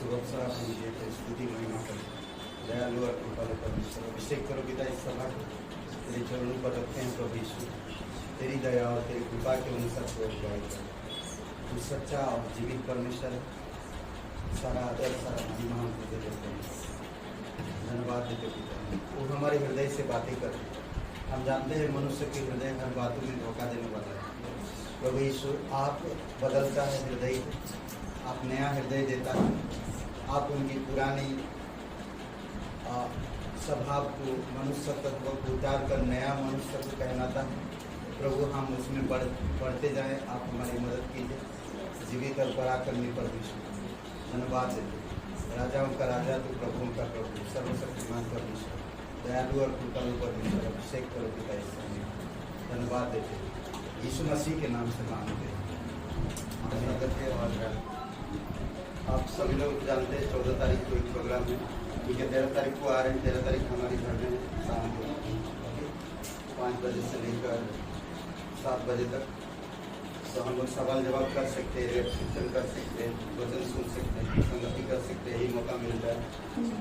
सुरक्षा कीजिए, स्तुति महिमा करें। दयालु और कृपालु परमेश्वर, अभिषेक करो पिता इस सभा को, तेरे चरणों पर रखते हैं प्रभु यीशु। तेरी दया और तेरी कृपा के अनुसार को अगुवाई कर। तू सच्चा और जीवित परमेश्वर है। सारा आदर सारा महिमा हम तुझे देते हैं, धन्यवाद देते पिता। वो हमारे हृदय से बातें कर। हम जानते हैं मनुष्य के हृदय हर बातों में धोखा देने वाला है। प्रभु यीशु, आप बदलता है हृदय, आप नया हृदय देता है। आप उनकी पुरानी स्वभाव को, मनुष्य तत्व को उतार कर नया मनुष्य को कहलाता है। प्रभु, हम उसमें बढ़ते जाएं। आप हमारी मदद कीजिए। जीवित और पराक्रमी परमेश्वर, धन्यवाद देते। राजाओं का राजा तो प्रभुओं का प्रभु, सर्वशक्तिमान परमेश्वर, दयालु और कृपालु परमेश्वर, अभिषेक करो पिता इस समय। धन्यवाद देते यीशु मसीह के नाम से मांगते हैं। और आप सभी लोग जानते हैं 14 तारीख को एक प्रोग्राम है, ठीक है। 13 तारीख को आ रहे हैं। 13 तारीख हमारे घर में शाम को 5 बजे से लेकर 7 बजे तक। तो हम लोग सवाल जवाब कर सकते हैं, रिएक्शन कर सकते हैं, वचन सुन सकते हैं, संगति कर सकते हैं। यही मौका मिलता है।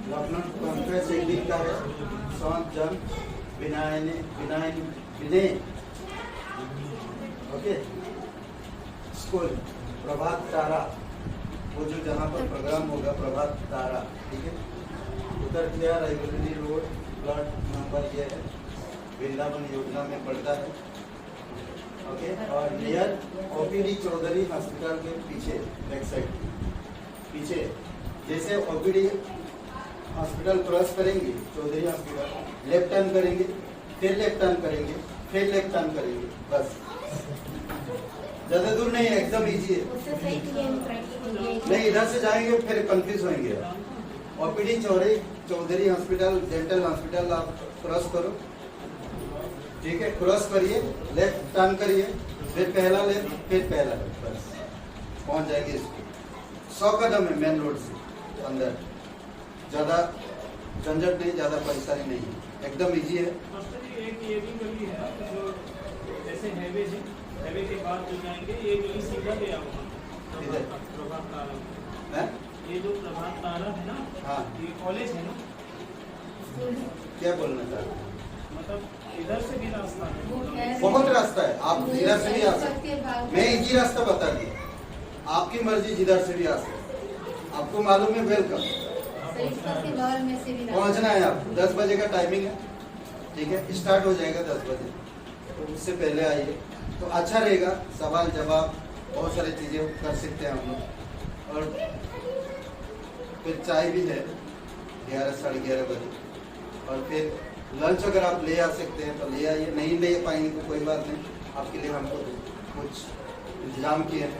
तो अपना कॉन्फ्रेंस एक दिन का है। संत जन विनय ओके स्कूल प्रभात तारा, वो जो जहाँ पर प्रोग्राम होगा प्रभात तारा, ठीक है। उत्तर किया रायबरेली रोड, प्लॉट नंबर ये है, वृंदावन योजना में पड़ता है, ओके। और नियर ओपीडी चौधरी हॉस्पिटल के पीछे, बैक साइड पीछे, जैसे ओपीडी हॉस्पिटल क्रॉस करेंगे, चौधरी हॉस्पिटल लेफ्ट टर्न करेंगे, फिर लेफ्ट टर्न करेंगे, फिर लेफ्ट टर्न करेंगे, बस। ज्यादा दूर नहीं है, एकदम इजी है। नहीं, इधर से जाएंगे फिर कंफ्यूज होंगे। OPD Chaudhary hospital, dental hospital आप क्रॉस करो, ठीक है। क्रॉस करिए, लेफ्ट टर्न करिए, फिर पहला लेफ्ट, फिर पहला लेफ्ट, बस पहुंच जाएंगे इसको। 100 कदम है मेन रोड से अंदर, ज्यादा झंझट नहीं, ज्यादा परेशानी नहीं है, एकदम इजी है। एक ये भी गली है जो जैसे हाईवे के बाद जो जाएंगे, ये गली सीधा गया हुआ प्रभात तारा है। ये जो प्रभात तारा है ना, हाँ, ये कॉलेज है ना। क्या बोलना चाहते हैं? मतलब इधर से भी रास्ता है, बहुत रास्ता है, आप इधर से भी आ सकते हैं। मैं इजी रास्ता बता दिया, आपकी मर्जी, जिधर से भी आ सकते हैं। आपको मालूम है, वेलकम। पहुंचना है आप 10 बजे का टाइमिंग है, ठीक है। स्टार्ट हो जाएगा 10 बजे, तो उससे पहले आइए तो अच्छा रहेगा। सवाल जवाब बहुत सारी चीजें कर सकते हैं हम लोग। और फिर चाय भी है 11 साढ़े 11 बजे। और फिर लंच अगर आप ले आ सकते हैं तो ले आइए, नहीं ले पाएंगे तो कोई बात नहीं, आपके लिए हमको कुछ इंतजाम किए हैं।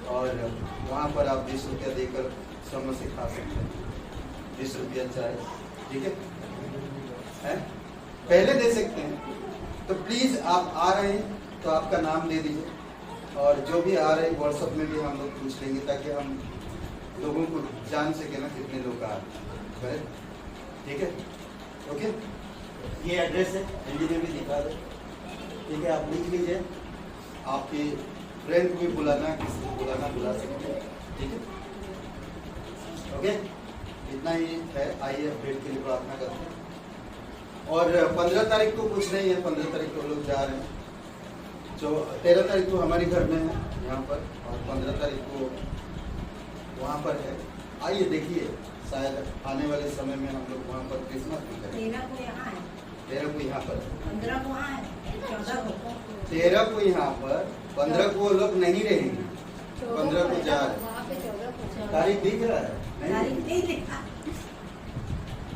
और वहाँ पर आप 20 रुपया देकर समोसे खा सकते हैं, 20 रुपया चाय, ठीक है। पहले दे सकते हैं। तो प्लीज़ आप आ रहे हैं तो आपका नाम दे दीजिए, और जो भी आ रहे हैं व्हाट्सएप में भी हम लोग पूछ लेंगे, ताकि हम लोगों को जान सके ना कितने लोग आ रहे हैं, ठीक है। ओके, ये एड्रेस है, हिंदी में भी दिखा दो, ठीक है। आप लिख लीजिए, आपके फ्रेंड को भी बुलाना, किसी को बुलाना, बुला सकते हैं, ठीक है। ओके, इतना ही है। आइए अपडेट के लिए प्रार्थना करते हैं। और 15 तारीख को कुछ नहीं है, 15 तारीख को लोग जा रहे हैं। जो 13 तारीख को हमारे घर में है यहाँ पर, और 15 तारीख को वहाँ पर है। आइए देखिए, शायद आने वाले समय में हम लोग वहाँ पर क्रिसमस भी करेंगे। 13 को यहाँ है, 13 को यहाँ पर, 15 को वहाँ है, 14 को 13 को यहाँ पर, 15 को वो लोग नहीं रहेंगे, 15 को जा रहे हैं। तारीख दिख रहा है? नहीं,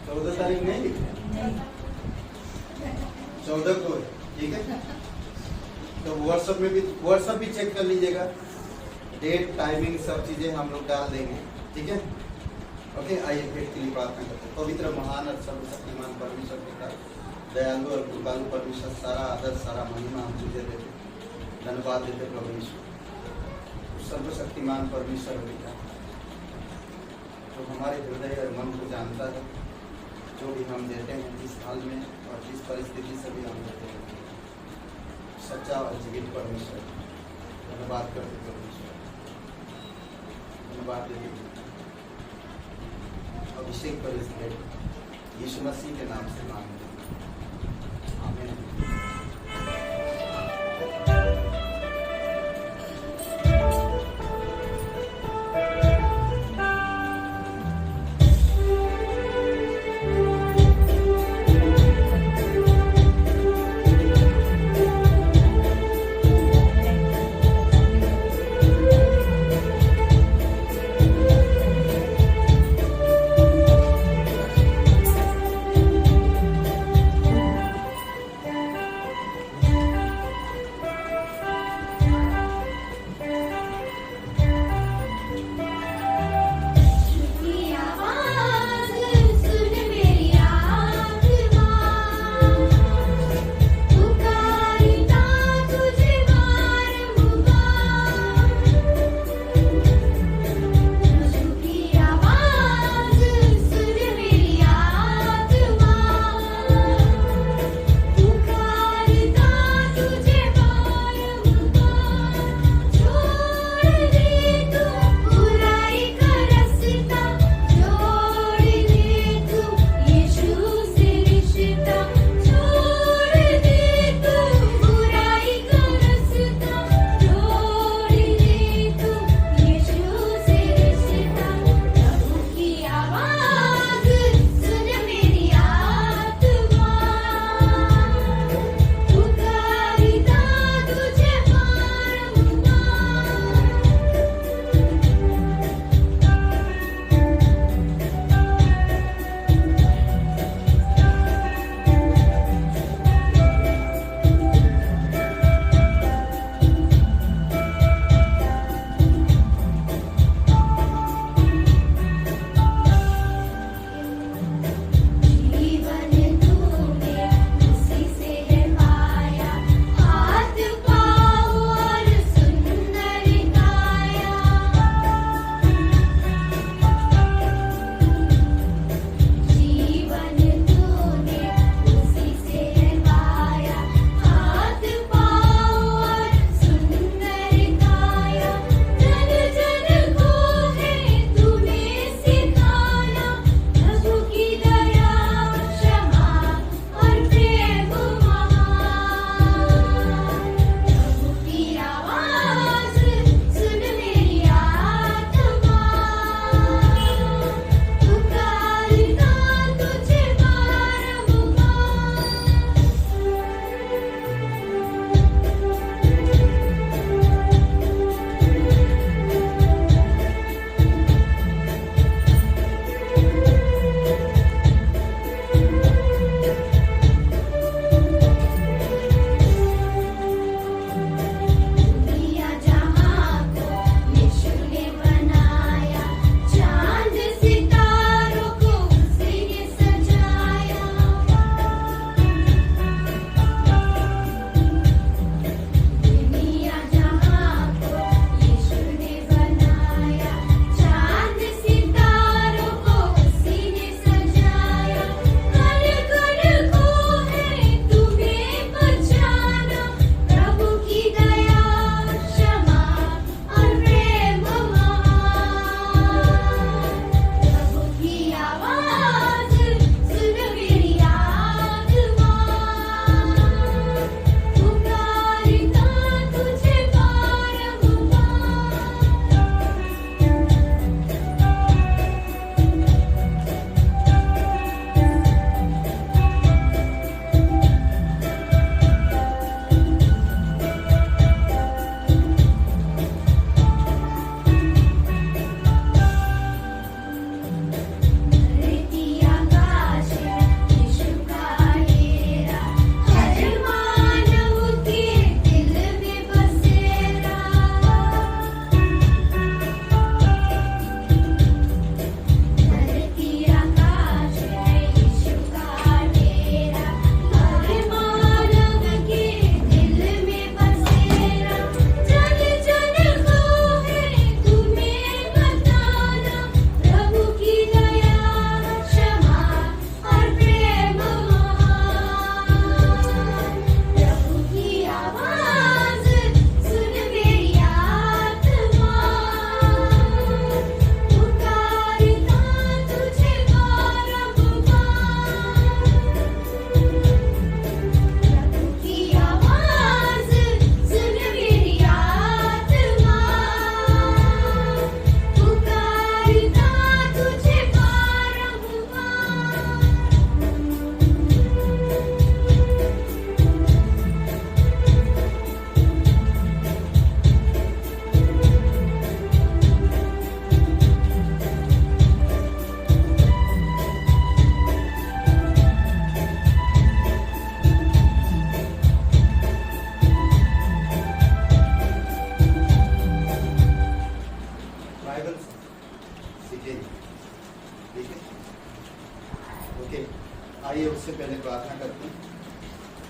14 तारीख नहीं दिख रहा, 14 को, ठीक है। तो व्हाट्सएप भी चेक कर लीजिएगा, डेट टाइमिंग सब चीजें हम लोग डाल देंगे, ठीक है। ओके, आइए भेंट के लिए प्रार्थना करते हैं। पवित्र महान और सर्वशक्तिमान परमेश्वर पिता, दयालु और कृपालु परमेश्वर, सारा आदर सारा महिमा हम तुझे देते, धन्यवाद देते प्रभु यीशु। सर्वशक्तिमान परमेश्वर पिता, तो हमारे हृदय और मन को जानता है, जो भी हम देते हैं जिस हाल में और जिस परिस्थिति से भी हम देते हैं, सच्चा और जीवित परमेश्वर, धन्यवाद करते परमेश्वर, धन्यवाद देते। अभिषेक पर इस ब्रेड यीशु मसीह के नाम से मांगते हैं, आमीन।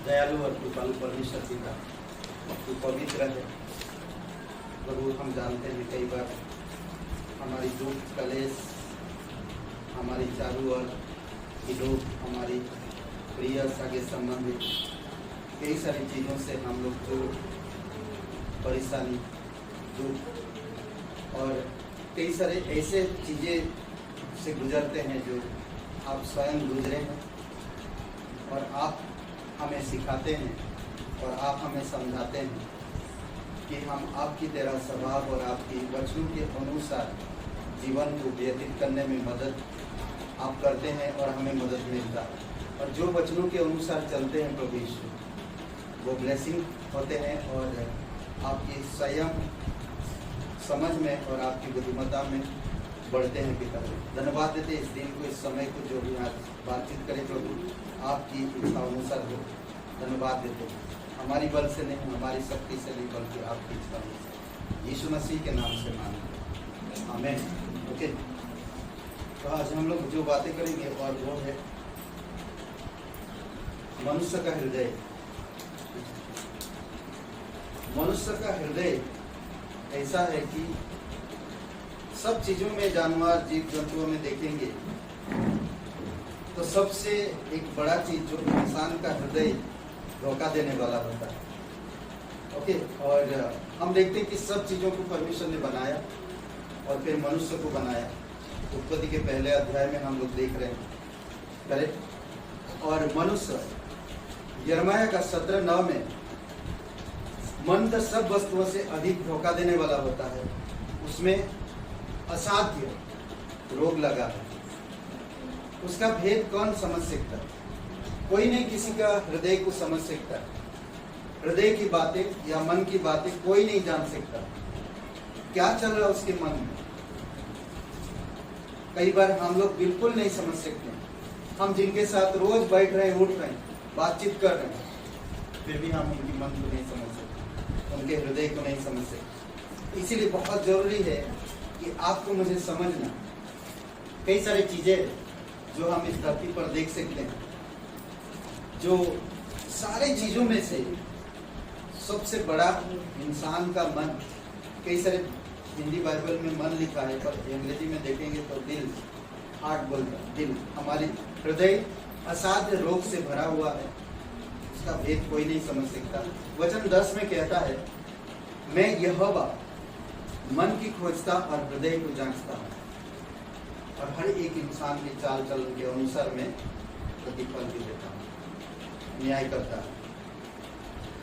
दयालु और कृपालु परमेश्वर पिता तू पवित्र है प्रभु। हम जानते हैं कई बार हमारी दुख कलेश, हमारी चारू और लोग, हमारी प्रिय सगे संबंधित कई सारी चीज़ों से हम लोग जो परेशानी, दुख और कई सारे ऐसे चीज़ें से गुजरते हैं जो आप स्वयं गुजरे हैं और आप हमें सिखाते हैं और आप हमें समझाते हैं कि हम आपकी तरह स्वभाव और आपकी वचनों के अनुसार जीवन को व्यतीत करने में मदद आप करते हैं और हमें मदद मिलता है। और जो वचनों के अनुसार चलते हैं प्रभु यीशु, वो ब्लेसिंग होते हैं और आपकी स्वयं समझ में और आपकी बुद्धिमत्ता में बढ़ते हैं पिता। धन्यवाद देते इस दिन को, इस समय को, जो भी आज बातचीत करें प्रभु आपकी इच्छा अनुसार हो। धन्यवाद देते हमारी बल से नहीं, हमारी शक्ति से नहीं, बल्कि आपकी इच्छा अनुसार यीशु मसीह के नाम से मांगते हैं, आमीन। ओके, तो आज हम लोग जो बातें करेंगे और वो है मनुष्य का हृदय। मनुष्य का हृदय ऐसा है कि सब चीजों में, जानवर जीव जंतुओं में देखेंगे तो सबसे एक बड़ा चीज जो इंसान का हृदय धोखा देने वाला होता है। ओके, और हम देखते हैं कि सब चीजों को परमेश्वर ने बनाया और फिर मनुष्य को बनाया। उत्पत्ति के पहले अध्याय में हम लोग देख रहे हैं, करेक्ट। और मनुष्य यिर्मयाह का 17:9 में मन सब वस्तुओं से अधिक धोखा देने वाला होता है, उसमें असाध्य रोग लगा है। उसका भेद कौन समझ सकता है? कोई नहीं किसी का हृदय को समझ सकता। हृदय की बातें या मन की बातें कोई नहीं जान सकता, क्या चल रहा है उसके मन में। कई बार हम लोग बिल्कुल नहीं समझ सकते। हम जिनके साथ रोज बैठ रहे हैं, उठ रहे हैं, बातचीत कर रहे हैं, फिर भी हम उनकी मन को नहीं समझ सकते, उनके हृदय को नहीं समझ सकते। इसीलिए बहुत जरूरी है कि आपको मुझे समझना। कई सारी चीजें जो हम इस धरती पर देख सकते हैं, जो सारे चीजों में से सबसे बड़ा इंसान का मन। कई सारे हिंदी बाइबल में मन लिखा है, पर अंग्रेजी में देखेंगे तो दिल, हार्ट बोलता है, दिल। हमारी हृदय असाध्य रोग से भरा हुआ है, उसका भेद कोई नहीं समझ सकता। वचन 10 में कहता है, मैं यहोवा मन की खोजता और हृदय को जांचता हूँ और हर एक इंसान के चाल चलन के अनुसार में प्रतिफल भी देता हूँ, न्याय करता है।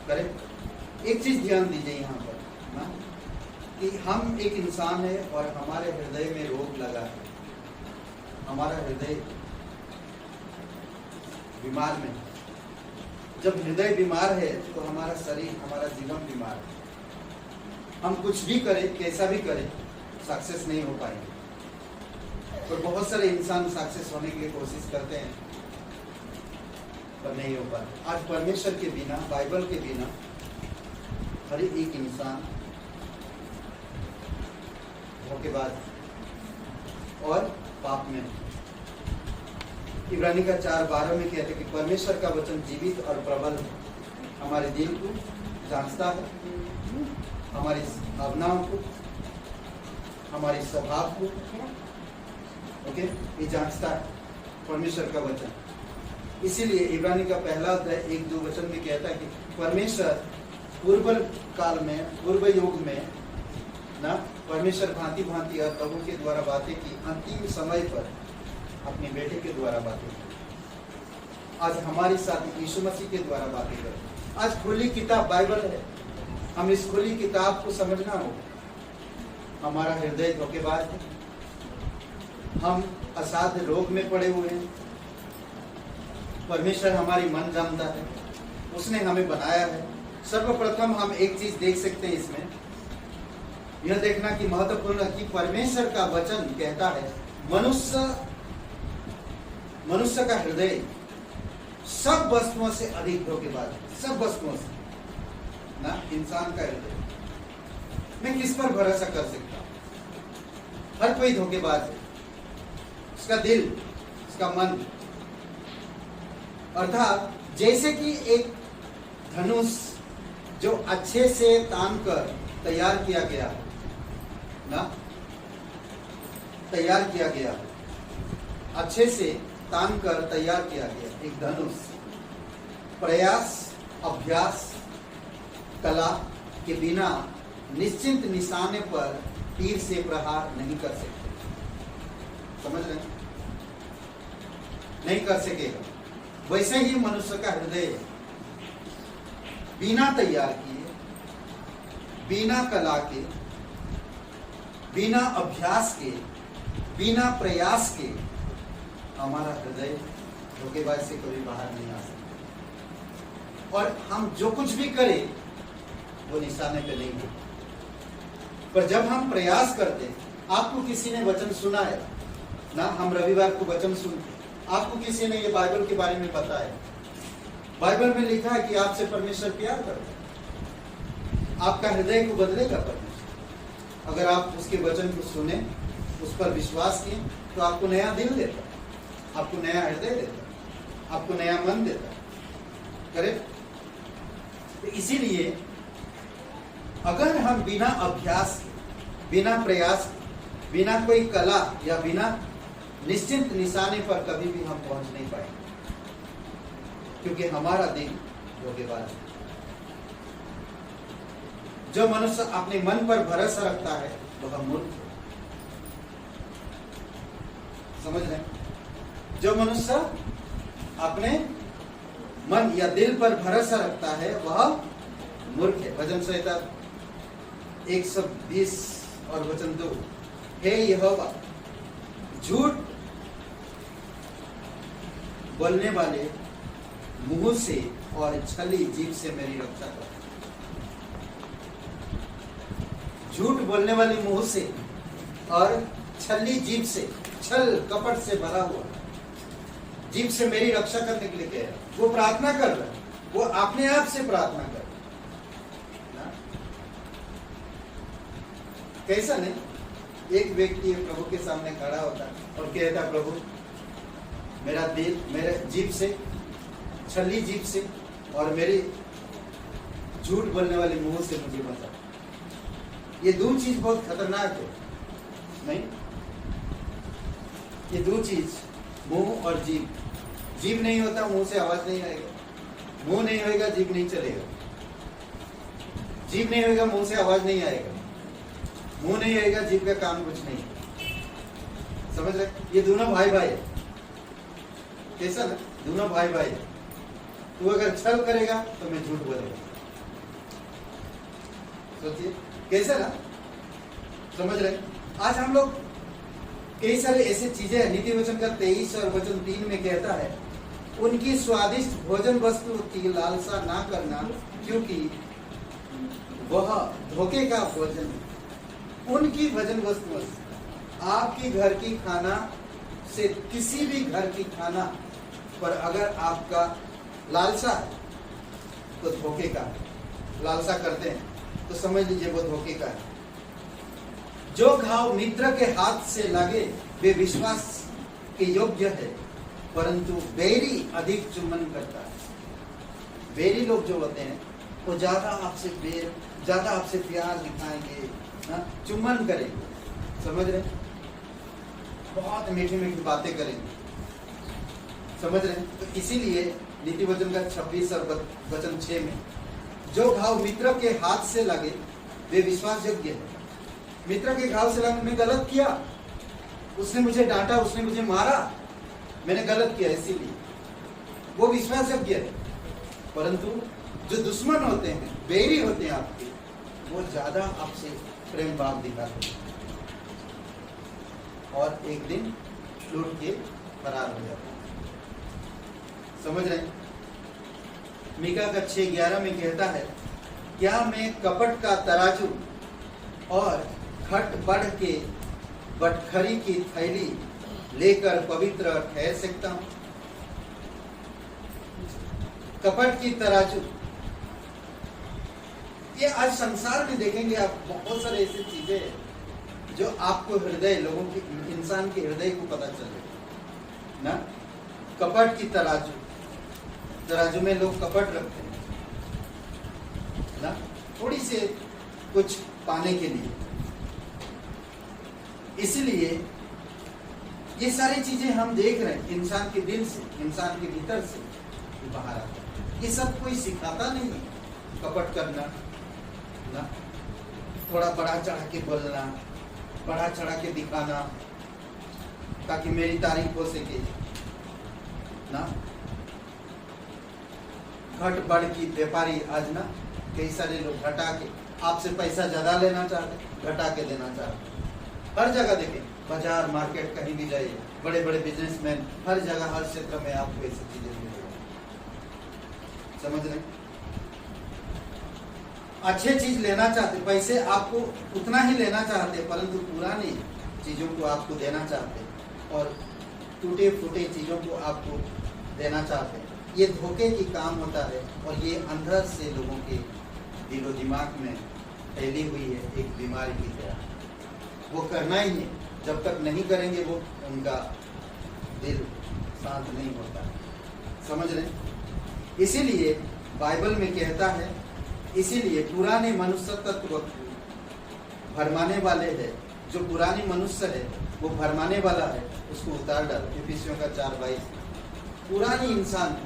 करेक्ट। एक चीज ध्यान दीजिए यहाँ पर ना, कि हम एक इंसान है और हमारे हृदय में रोग लगा है। हमारा हृदय बीमार में, जब हृदय बीमार है तो हमारा शरीर, हमारा जीवन बीमार है। हम कुछ भी करें, कैसा भी करें, सक्सेस नहीं हो पाएंगे। तो बहुत सारे इंसान सक्सेस होने के लिए कोशिश करते हैं, पर नहीं हो पाता। आज परमेश्वर के बिना, बाइबल के बिना हर एक इंसान धोखेबाज और पाप में। इब्रानी का 4:12 में कहते कि परमेश्वर का वचन जीवित और प्रबल है, हमारे दिल को जांचता है, हमारी भावनाओं को, हमारे स्वभाव को, ओके, ये जांचता है परमेश्वर का वचन। इसीलिए इब्रानी का पहला अध्याय 1-2 वचन में कहता है कि परमेश्वर पूर्व काल में, पूर्व युग में ना, परमेश्वर भांति भांति और प्रभु के द्वारा बातें की, अंतिम समय पर अपने बेटे के द्वारा बातें की। आज हमारे साथ यीशु मसीह के द्वारा बातें करें। आज खुली किताब बाइबल है, हम इस खुली किताब को समझना होगा। हमारा हृदय धोखेबाज है, हम असाध्य रोग में पड़े हुए हैं। परमेश्वर हमारी मन जानता है, उसने हमें बनाया है। सर्वप्रथम हम एक चीज देख सकते हैं इसमें, यह देखना कि महत्वपूर्ण कि परमेश्वर का वचन कहता है मनुष्य का हृदय सब वस्तुओं से अधिक धोखेबाज है। सब वस्तुओं से ना, इंसान का हृदय, मैं किस पर भरोसा कर सकता हूं? हर कोई धोखेबाज है। उसका दिल, उसका मन, अर्थात जैसे कि एक धनुष जो अच्छे से तान कर तैयार किया गया है ना, तैयार किया गया, अच्छे से तान कर तैयार किया गया एक धनुष प्रयास अभ्यास कला के बिना निश्चित निशाने पर तीर से प्रहार नहीं कर सकते। समझ रहे हैं? नहीं कर सकेगा। वैसे ही मनुष्य का हृदय बिना तैयार किए, बिना कला के, बिना अभ्यास के, बिना प्रयास के हमारा हृदय धोखेबाज से कभी बाहर नहीं आ सकता। और हम जो कुछ भी करें वो निशाने पे नहीं हो। पर जब हम प्रयास करते, आपको किसी ने वचन सुनाया ना, हम रविवार को वचन सुनते, आपको किसी ने ये बाइबल के बारे में बताया, बाइबल में लिखा है कि आपसे परमेश्वर प्यार करता है, आपका हृदय को बदलेगा परमेश्वर। अगर आप उसके वचन को सुने, उस पर विश्वास किए, तो आपको नया दिल देता, आपको नया हृदय देता, आपको नया मन देता। करेक्ट? तो इसीलिए अगर हम बिना अभ्यास के, बिना प्रयास के, बिना कोई कला या बिना निश्चित निशाने पर कभी भी हम पहुंच नहीं पाएंगे, क्योंकि हमारा दिल धोखेबाज है। जो मनुष्य अपने मन पर भरोसा रखता है वह मूर्ख है। समझ रहे हैं? जो मनुष्य अपने मन या दिल पर भरोसा रखता है वह मूर्ख है। भजन संहिता 120 और वचन 2, हे यहोवा झूठ बोलने वाले मुंह से और छली जीभ से मेरी रक्षा कर। झूठ बोलने वाले मुंह से और छली जीभ से, छल कपट से भरा हुआ जीभ से मेरी रक्षा करने के लिए कह रहा है। वो प्रार्थना कर रहा है, वो अपने आप से प्रार्थना कर रहा है। कैसा नहीं? एक व्यक्ति प्रभु के सामने खड़ा होता और कहता, प्रभु मेरा दिल, मेरे जीभ से, छली जीभ से और मेरी झूठ बोलने वाले मुंह से मुझे बचा। ये दो चीज बहुत खतरनाक है, नहीं? ये दो चीज, मुंह और जीभ। जीभ नहीं होता मुंह से आवाज नहीं आएगा, मुंह नहीं होएगा जीभ नहीं चलेगा, जीभ नहीं होएगा मुंह से आवाज नहीं आएगा, मुंह नहीं आएगा जीभ का काम कुछ नहीं। समझ रहे? ये दोनों भाई भाई है। कैसा ना? दोनों भाई भाई है। तू अगर छल करेगा तो मैं झूठ बोलेगा। सोचिए कैसा ना? समझ रहे? आज हम लोग कई सारे ऐसे चीजें, नीति वचन का 23 और वचन 3 में कहता है, उनकी स्वादिष्ट भोजन वस्तु की लालसा ना करना, क्योंकि वह धोखे का भोजन है। उनकी भोजन वस्तु, आपकी घर की खाना से किसी भी घर की खाना पर अगर आपका लालसा है तो धोखे का है। लालसा करते हैं तो समझ लीजिए वो धोखे का है। जो घाव मित्र के हाथ से लगे वे विश्वास के योग्य है, परंतु बैरी अधिक चुम्बन करता है। बैरी लोग जो होते हैं वो ज्यादा आपसे प्यार दिखाएंगे, चुम्बन करेंगे। समझ रहे? बहुत मीठी मीठी बातें करेंगे। समझ रहे? तो इसीलिए नीति वचन का 26 और वचन 6 में, जो घाव मित्र के हाथ से लगे वे विश्वास योग्य है। मित्र के घाव से लगे, मैं गलत किया, उसने मुझे डांटा, उसने मुझे मारा, मैंने गलत किया, इसीलिए वो विश्वास योग्य है। परंतु जो दुश्मन होते हैं, बैरी होते हैं आपके, वो ज्यादा आपसे प्रेम भाव दिखाते हैं और एक दिन लूट के फरार हो जाते हैं। समझ रहे? मीका का 6:11 में कहता है, क्या मैं कपट का तराजू और घट बढ़ के बटखरी की थैली लेकर पवित्र ठहर सकता हूं? कपट की तराजू, ये आज संसार में देखेंगे आप, बहुत सारे ऐसी चीजें हैं जो आपको हृदय, लोगों की, इंसान के हृदय को पता चलेगा ना। कपट की तराजू, तराजू में लोग कपट रखते हैं, थोड़ी से कुछ पाने के लिए। इसलिए ये सारी चीजें हम देख रहे हैं इंसान के दिल से, इंसान के भीतर से बाहर आता है। ये सब कोई सिखाता नहीं है। कपट करना ना, थोड़ा बढ़ा चढ़ा के बोलना, बढ़ा चढ़ा के दिखाना ताकि मेरी तारीफ हो सके ना। घट बढ़ की व्यापारी आज ना कई सारे लोग घटा के आपसे पैसा ज्यादा लेना चाहते, घटा के देना चाहते। हर जगह देखें, बाजार मार्केट कहीं भी जाइए, बड़े बड़े बिजनेसमैन हर जगह हर क्षेत्र में आपको ऐसी चीजें मिलेंगी। समझ रहे? अच्छे चीज लेना चाहते, पैसे आपको उतना ही लेना चाहते, परंतु पुरानी चीजों को आपको देना चाहते और टूटे फूटे चीजों को आपको देना चाहते। ये धोखे की काम होता है और ये अंदर से लोगों के दिलो दिमाग में फैली हुई है एक बीमारी की तरह। वो करना ही है, जब तक नहीं करेंगे वो उनका दिल शांत नहीं होता। समझ रहे? इसीलिए बाइबल में कहता है, इसीलिए पुराने मनुष्य तत्व भरमाने वाले हैं। जो पुरानी मनुष्य है वो भरमाने वाला है, उसको उतार डालो। इफिसियों का 4:22। पुरानी इंसान,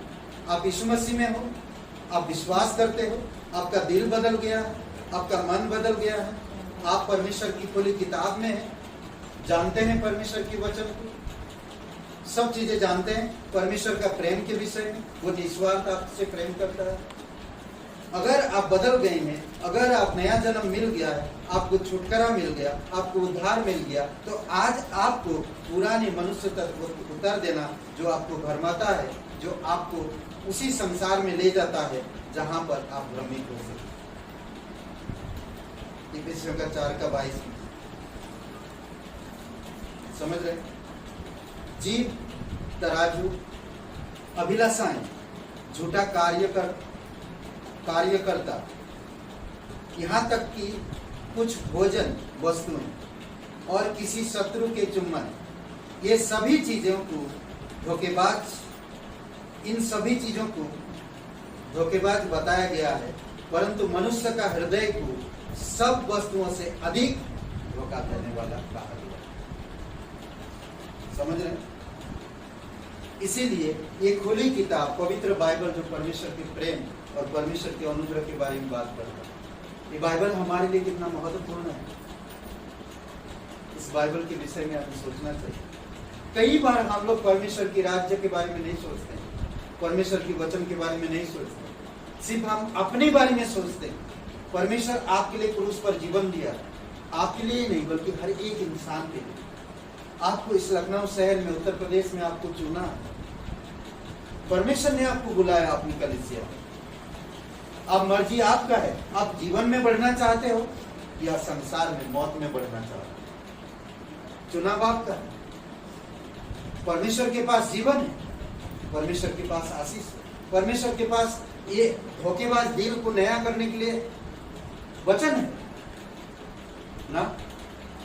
आप यीशु मसीह में हो, आप विश्वास करते हो, आपका दिल बदल गया है, आपका मन बदल गया है, आप परमेश्वर की खुली किताब में हैं, जानते हैं परमेश्वर की वचन को, सब चीजें जानते हैं परमेश्वर का प्रेम के विषय में। वो निस्वार्थ आपसे प्रेम करता है। अगर आप बदल गए हैं, अगर आप नया जन्म मिल गया है, आपको छुटकारा मिल गया, आपको उद्धार मिल गया, तो आज आपको पुराने मनुष्य तत्व को उतार देना जो आपको भरमाता है, जो आपको उसी संसार में ले जाता है जहां पर आप भ्रमित हो सके। इफिसियों का 4:22। समझ रहे? जीव, तराजू, अभिलाषाएं, झूठा कार्यकर्ता, यहाँ तक कि कुछ भोजन वस्तुएं और किसी शत्रु के चुम्बन, ये सभी चीजों को धोखेबाज, इन सभी चीजों को धोखेबाज बताया गया है, परंतु मनुष्य का हृदय को सब वस्तुओं से अधिक धोखा देने वाला कहा गया। समझ रहे? इसीलिए ये खुली किताब, पवित्र बाइबल, जो परमेश्वर के प्रेम और परमेश्वर के अनुग्रह के बारे में बात करता है, ये बाइबल हमारे लिए कितना महत्वपूर्ण है, इस बाइबल के विषय में हमें सोचना चाहिए। कई बार हम लोग परमेश्वर की राज्य के बारे में नहीं सोचते, परमेश्वर की वचन के बारे में नहीं सोचते, सिर्फ हम अपने बारे में सोचते हैं। परमेश्वर आपके लिए क्रूस पर जीवन दिया, आपके लिए नहीं बल्कि हर एक इंसान के लिए। आपको इस लखनऊ शहर में, उत्तर प्रदेश में आपको चुना, परमेश्वर ने आपको बुलाया अपनी कलीसिया में। अब मर्जी आपका है, आप जीवन में बढ़ना चाहते हो या संसार में मौत में बढ़ना चाहते हो, चुनाव आपका है। परमेश्वर के पास जीवन है, परमेश्वर के पास आशीष है, परमेश्वर के पास ये धोखेबाज दिल को नया करने के लिए वचन है ना,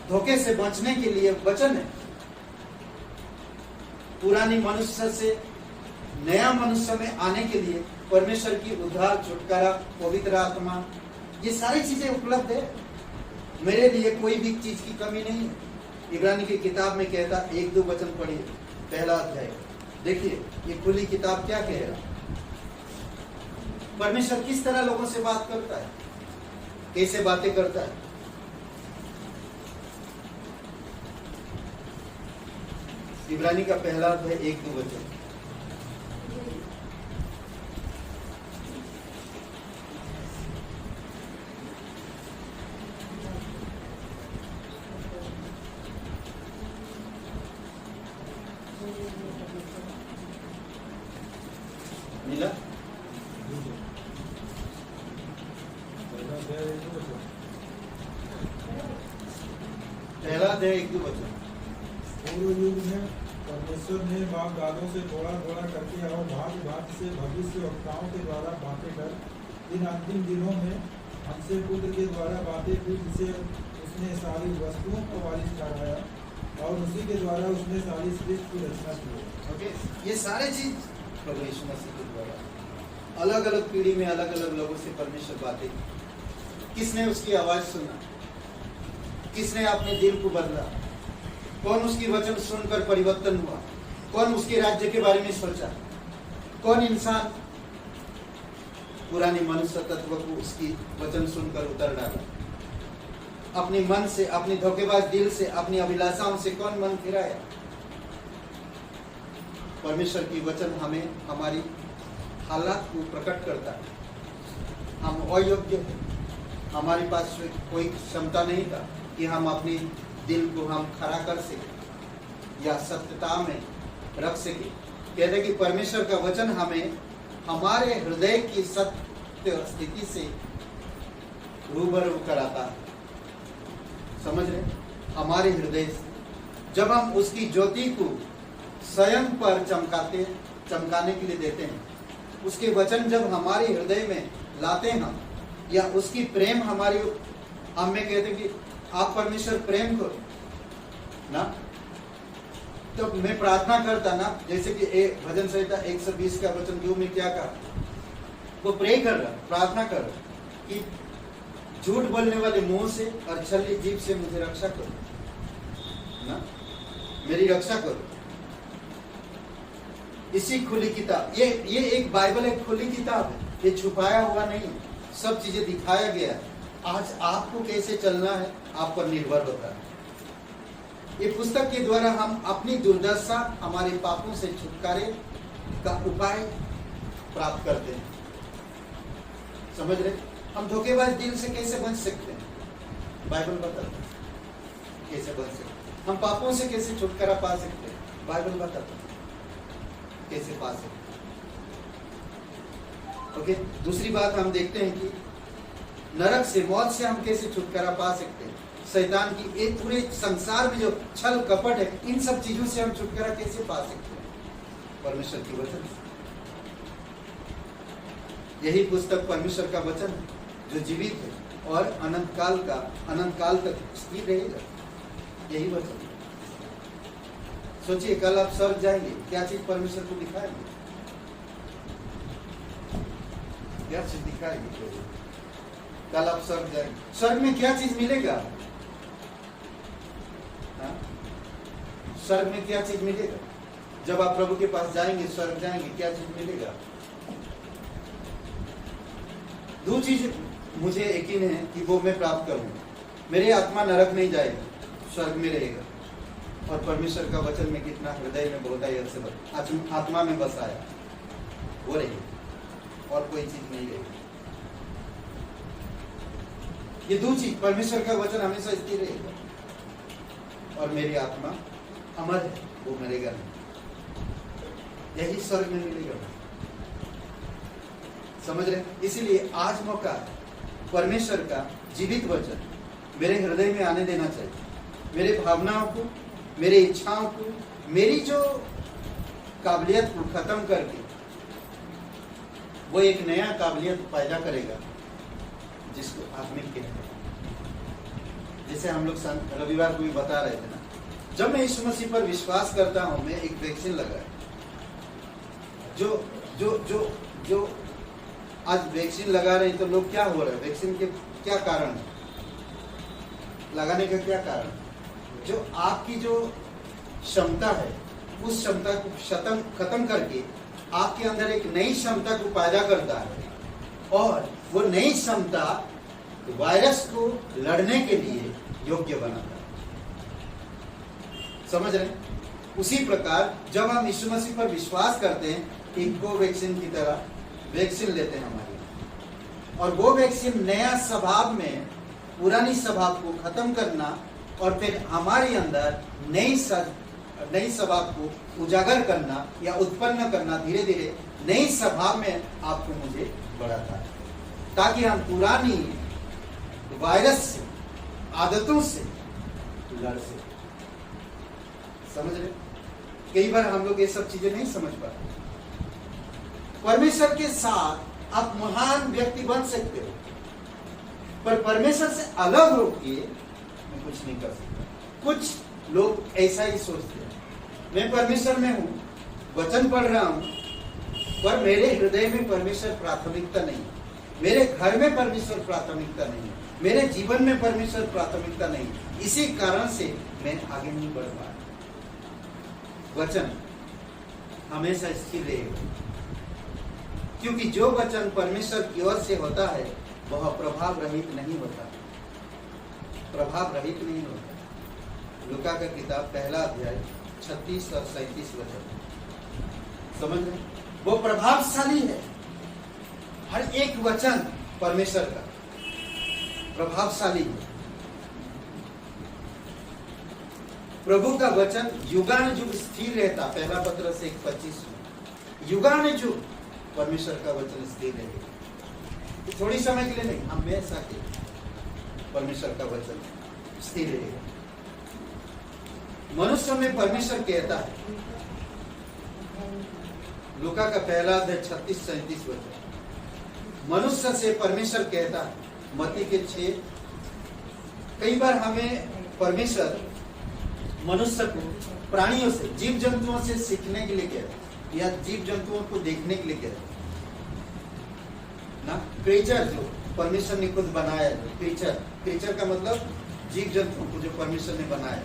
धोखे से बचने के लिए वचन है। पुरानी मनुष्य से नया मनुष्य में आने के लिए परमेश्वर की उद्धार, छुटकारा, पवित्र आत्मा, ये सारी चीजें उपलब्ध है। मेरे लिए कोई भी चीज की कमी नहीं है। इब्रानी की किताब में कहता, 1-2 वचन पढ़िए, पहला अध्याय देखिए, ये खुली किताब क्या कह रहा। परमेश्वर किस तरह लोगों से बात करता है, कैसे बातें करता है। इब्रानी का पहला अध्याय 1-2 वचन। मिला? पहला अध्याय 1-2 वचन। पूर्व युग में परमेश्वर ने बाप दादों से थोड़ा थोड़ा करके और भांति भांति से भविष्य वक्ताओं के द्वारा बातें कर इन अंतिम दिनों में हमसे पुत्र के द्वारा बातें की, जिसे उसने सारी वस्तुओं को वारिस ठहराया और उसी के द्वारा उसने सारी सृष्टि की रचना की। ओके, ये सारे चीज प्रभु यीशु मसीह के द्वारा अलग अलग पीढ़ी में अलग अलग लोगों से परमेश्वर बातें की। किसने उसकी आवाज सुना? किसने अपने दिल को बदला? कौन उसकी वचन सुनकर परिवर्तन हुआ? कौन उसके राज्य के बारे में सोचा? कौन इंसान पुरानी मनुष्य तत्व को उसकी वचन सुनकर उतर डाला? अपने मन से, अपनी धोखेबाज दिल से, अपनी अभिलाषाओं से कौन मन फिराया? परमेश्वर की वचन हमें हमारी हालात को प्रकट करता है। हम अयोग्य हैं, हमारे पास कोई क्षमता नहीं था कि हम अपने दिल को हम खड़ा कर सके या सत्यता में रख सके। कहते कि परमेश्वर का वचन हमें हमारे हृदय की सत्य स्थिति से रूबरू कराता है। समझ रहे? हमारे हृदय से जब हम उसकी ज्योति को स्वयं पर चमकाने के लिए देते हैं, उसके वचन जब हमारे हृदय में लाते हैं हम, या उसकी प्रेम हमारी हम में कहते कि आप परमेश्वर प्रेम करो ना, तो मैं प्रार्थना करता ना, जैसे कि एक भजन संहिता 120 का वचन 2 में क्या कहा, वो प्रे कर रहा, प्रार्थना कर रहा कि झूठ बोलने वाले मुंह से और छली जीभ से मुझे रक्षा करो ना, मेरी रक्षा करो। इसी खुली किताब, ये एक बाइबल एक खुली किताब है, ये छुपाया हुआ नहीं है, सब चीजें दिखाया गया है। आज आपको कैसे चलना है आप पर निर्भर होता है। ये पुस्तक के द्वारा हम अपनी दुर्दशा, हमारे पापों से छुटकारे का उपाय प्राप्त करते हैं। समझ रहे? हम धोखेबाज दिल से कैसे बच सकते हैं? बाइबल बताता है कैसे बच सकते हैं। हम पापों से कैसे छुटकारा पा सकते हैं? बाइबल बताता है कैसे पा सकते हैं। ओके, दूसरी बात हम देखते हैं कि नरक से, मौत से हम कैसे छुटकारा पा सकते हैं। शैतान की एक पूरे संसार में जो छल कपट है, इन सब चीजों से हम छुटकारा कैसे पा सकते हैं? परमेश्वर की वचन से। यही पुस्तक परमेश्वर का वचन है जो जीवित है और अनंत काल तक स्थिर रहेगा। यही वचन। सोचिए, कल आप स्वर्ग जाएंगे, क्या चीज परमेश्वर को दिखाएंगे? क्या चीज दिखाएंगे? कल आप स्वर्ग जाएंगे, स्वर्ग में क्या चीज मिलेगा? स्वर्ग में क्या चीज मिलेगा? जब आप प्रभु के पास जाएंगे, स्वर्ग जाएंगे, क्या चीज मिलेगा? दो चीज मुझे यकीन है कि वो मैं प्राप्त करूंगा। मेरी आत्मा नरक नहीं जाएगी, स्वर्ग में रहेगा। और परमेश्वर का वचन में कितना हृदय में बहुत ही आत्मा में बसाया, वो रहेगी और कोई चीज नहीं रहेगी। ये दो चीज, परमेश्वर का वचन हमेशा स्थिर रहेगा और मेरी आत्मा अमर है, वो मरेगा नहीं। यही स्वर्ग में मिलेगा। समझ रहे? इसीलिए आज मौका परमेश्वर का जीवित वचन मेरे हृदय में आने देना चाहिए। मेरे भावनाओं को, मेरे इच्छाओं को, मेरी जो काबिलियत को खत्म करके वो एक नया काबिलियत पैदा करेगा जिसको आत्मिक कहते हैं। जैसे हम लोग रविवार को भी बता रहे थे ना, जब मैं यीशु मसीह पर विश्वास करता हूं, मैं एक वैक्सीन लगाया। जो आज वैक्सीन लगा रहे हैं तो लोग क्या हो रहा है? वैक्सीन के क्या कारण है? लगाने का क्या कारण? जो आपकी जो क्षमता है, उस क्षमता को खत्म करके आपके अंदर एक नई क्षमता को पैदा करता है और वो नई क्षमता वायरस को लड़ने के लिए योग्य बनाता है। समझ रहे? उसी प्रकार जब हम यीशु मसीह पर विश्वास करते हैं, एक कोवैक्सीन की तरह वैक्सीन लेते हैं हमारी, और वो वैक्सीन नया स्वभाव में पुरानी स्वभाव को खत्म करना और फिर हमारे अंदर नई स्वभाव को उजागर करना या उत्पन्न करना, धीरे धीरे नई स्वभाव में आपको मुझे बढ़ाता है, ताकि हम पुरानी वायरस से, आदतों से लड़ सके। समझ रहे? कई बार हम लोग ये सब चीजें नहीं समझ पाते। परमेश्वर के साथ आप महान व्यक्ति बन सकते हो, पर परमेश्वर से अलग होके मैं कुछ नहीं कर सकता। कुछ लोग ऐसा ही सोचते हैं, मैं परमेश्वर में हूं, वचन पढ़ रहा हूं, पर मेरे हृदय में परमेश्वर प्राथमिकता नहीं। मेरे घर में परमेश्वर प्राथमिकता नहीं है, मेरे जीवन में परमेश्वर प्राथमिकता नहीं है, इसी कारण से मैं आगे नहीं बढ़ पा रहा। वचन हमेशा स्थिर रहेगा, क्योंकि जो वचन परमेश्वर की ओर से होता है वह प्रभाव रहित नहीं होता, प्रभाव रहित नहीं होता। लूका का किताब पहला अध्याय 36 और 37 वचन, समझ रहे? वो प्रभावशाली है। हर एक वचन परमेश्वर का प्रभावशाली है। प्रभु का वचन युगानुयुग स्थिर रहता, पहला पत्रस 1:25 में। युगानुयुग परमेश्वर का वचन स्थिर रहेगा, थोड़ी समय के लिए नहीं, हमेशा के परमेश्वर का वचन स्थिर रहेगा। मनुष्य में परमेश्वर कहता है, लूका का पहला अध्याय 36-37 वचन, मनुष्य से परमेश्वर कहता है। मत्ती के 6, कई बार हमें परमेश्वर मनुष्य को प्राणियों से, जीव जंतुओं से सीखने के लिए कहता है, या जीव जंतुओं को देखने के लिए कहता है ना। क्रीचर जो परमेश्वर ने खुद बनाया, क्रीचर का मतलब जीव जंतुओं को जो परमेश्वर ने बनाया,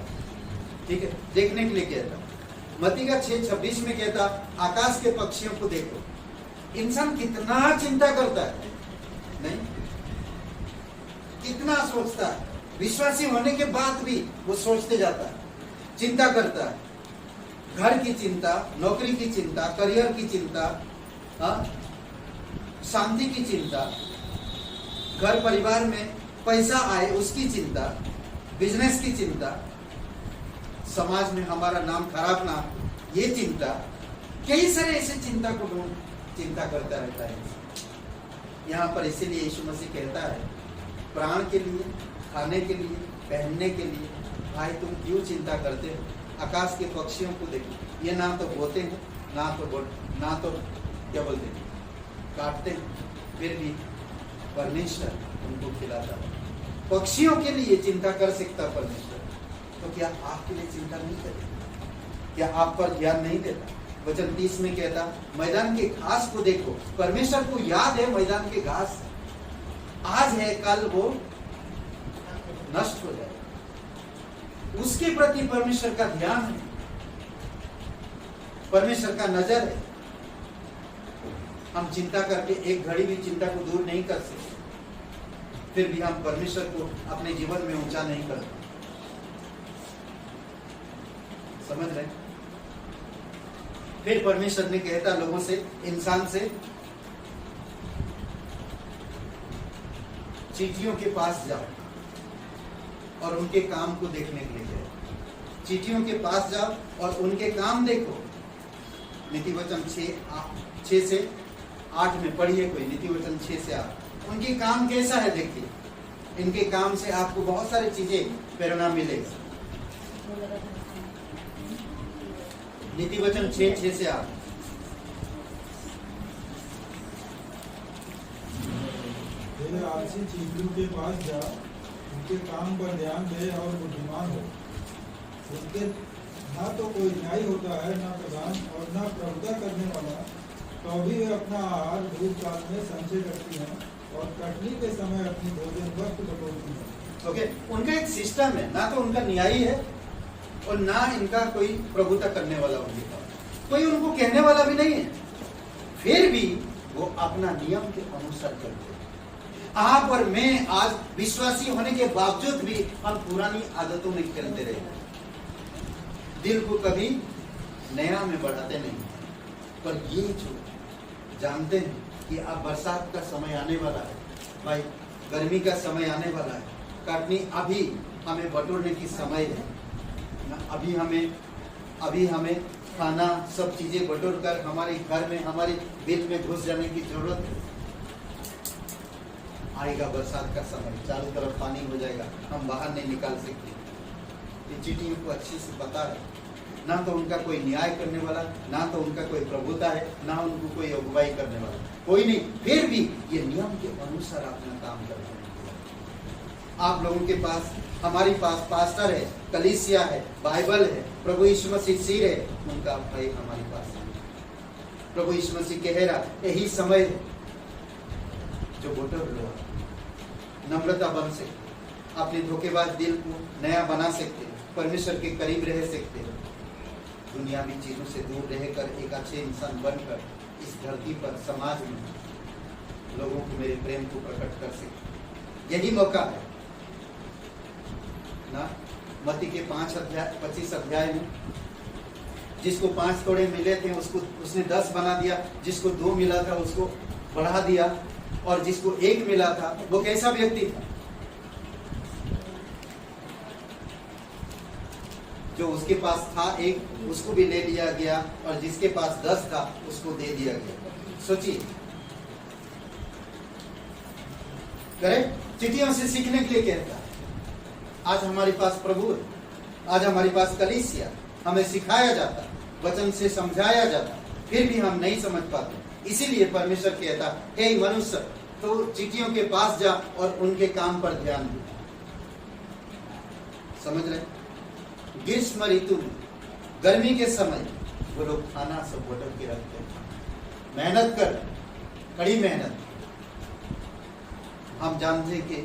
ठीक है, देखने के लिए कहता। मत्ती का 6:26 में कहता, आकाश के पक्षियों को देखो। इंसान कितना चिंता करता है, नहीं, कितना सोचता है, विश्वासी होने के बाद भी वो सोचते जाता है, चिंता करता है। घर की चिंता, नौकरी की चिंता, करियर की चिंता, शांति की चिंता, घर परिवार में पैसा आए उसकी चिंता, बिजनेस की चिंता, समाज में हमारा नाम खराब ना, ये चिंता, कई सारे ऐसे चिंता को चिंता करता रहता है। यहाँ पर इसीलिए यीशु मसीह कहता है, प्राण के लिए, खाने के लिए, पहनने के लिए, भाई तुम क्यों चिंता करते हो? आकाश के पक्षियों को देखो, ये ना तो बोते हैं, ना तो क्या बोलते हैं, काटते हैं, फिर भी परमेश्वर उनको खिलाता है। पक्षियों के लिए चिंता कर सकता परमेश्वर, तो क्या आपके लिए चिंता नहीं करेगा? क्या आप पर ध्यान नहीं देता? वचन 30 में कहता, मैदान के घास को देखो। परमेश्वर को याद है मैदान के घास आज है, कल वो नष्ट हो जाएगा। उसके प्रति परमेश्वर का ध्यान है, परमेश्वर का नजर है। हम चिंता करके एक घड़ी भी चिंता को दूर नहीं कर सकते, फिर भी हम परमेश्वर को अपने जीवन में ऊंचा नहीं करते। समझ रहे? फिर परमेश्वर ने कहता लोगों से, इंसान से, चींटियों के पास जाओ और उनके काम को देखने के लिए जाओ। चींटियों के पास जाओ और उनके काम देखो। नीति वचन 6 से 8 में पढ़िए कोई, नीति वचन 6 से 8। उनके काम कैसा है देखिए, इनके काम से आपको बहुत सारी चीजें प्रेरणा मिलेगी। नीति वचन 6 से 8। तेरे आलसी चींटियों के पास जा, उनके काम पर ध्यान दे और बुद्धिमान हो। उनके ना तो कोई न्याय होता है, ना प्रधान और ना प्रभुता करने वाला, तो भी वे अपना आहार धूप काल में संचय करती हैं और कटनी के समय अपनी भोजन वक्त बटोरती हैं। ओके, उनका एक सिस्टम है, ना तो उनका न्यायी है और ना इनका कोई प्रभुता करने वाला उनके पास, कोई उनको कहने वाला भी नहीं है, फिर भी वो अपना नियम के अनुसार करते हैं। आप और मैं आज विश्वासी होने के बावजूद भी हम पुरानी आदतों में खेलते रहते हैं, दिल को कभी नया में बढ़ाते नहीं। पर ये जो जानते हैं कि अब बरसात का समय आने वाला है, भाई गर्मी का समय आने वाला है, कटनी अभी हमें बटोरने की समय है ना, अभी हमें खाना सब चीजें बटोर कर हमारे घर में, हमारे दिल में घुस जाने की जरूरत है। आएगा बरसात का समय, चारों तरफ पानी हो जाएगा, हम बाहर नहीं निकाल सकते। ये चींटियों को अच्छी से पता है, ना तो उनका कोई न्याय करने वाला, ना तो उनका कोई प्रभुता है, ना उनको कोई अगुवाई करने वाला, कोई नहीं, फिर भी ये नियम के अनुसार अपना काम करते हैं। आप लोगों के पास, हमारे पास पास्टर है, कलीसिया है, बाइबल है, प्रभु यीशु मसीह सिर है, उनका भाई हमारे पास है। प्रभु यीशु मसीह कह रहा यही समय है जो वोटर हो, नम्रता बन सकते, अपने धोखेबाज दिल को नया बना सकते, परमेश्वर के करीब रह सकते, दुनियावी चीजों से दूर रहकर एक अच्छे इंसान बनकर इस धरती पर समाज में लोगों को मेरे प्रेम को प्रकट कर सकते। यही मौका है ना। मत्ती के 25 अध्याय में जिसको 5 तोड़े मिले थे उसको उसने 10 बना दिया, जिसको 2 मिला था उसको बढ़ा दिया, और जिसको 1 मिला था वो कैसा व्यक्ति था? जो उसके पास था 1 उसको भी ले लिया गया, और जिसके पास 10 था उसको दे दिया गया। सोचिए, करेक्ट। चिट्ठियों से सीखने के लिए कहता है। आज हमारे पास प्रभु है, आज हमारे पास कलीसिया, हमें सिखाया जाता, वचन से समझाया जाता, फिर भी हम नहीं समझ पाते। इसीलिए परमेश्वर कहता, हे मनुष्य, तो चिट्ठियों के पास जा और उनके काम पर ध्यान दे। समझ रहे? ग्रीष्म ऋतु में, गर्मी के समय वो लोग खाना सब बोतल के रखते हैं, मेहनत कर, कड़ी मेहनत। हम जानते हैं कि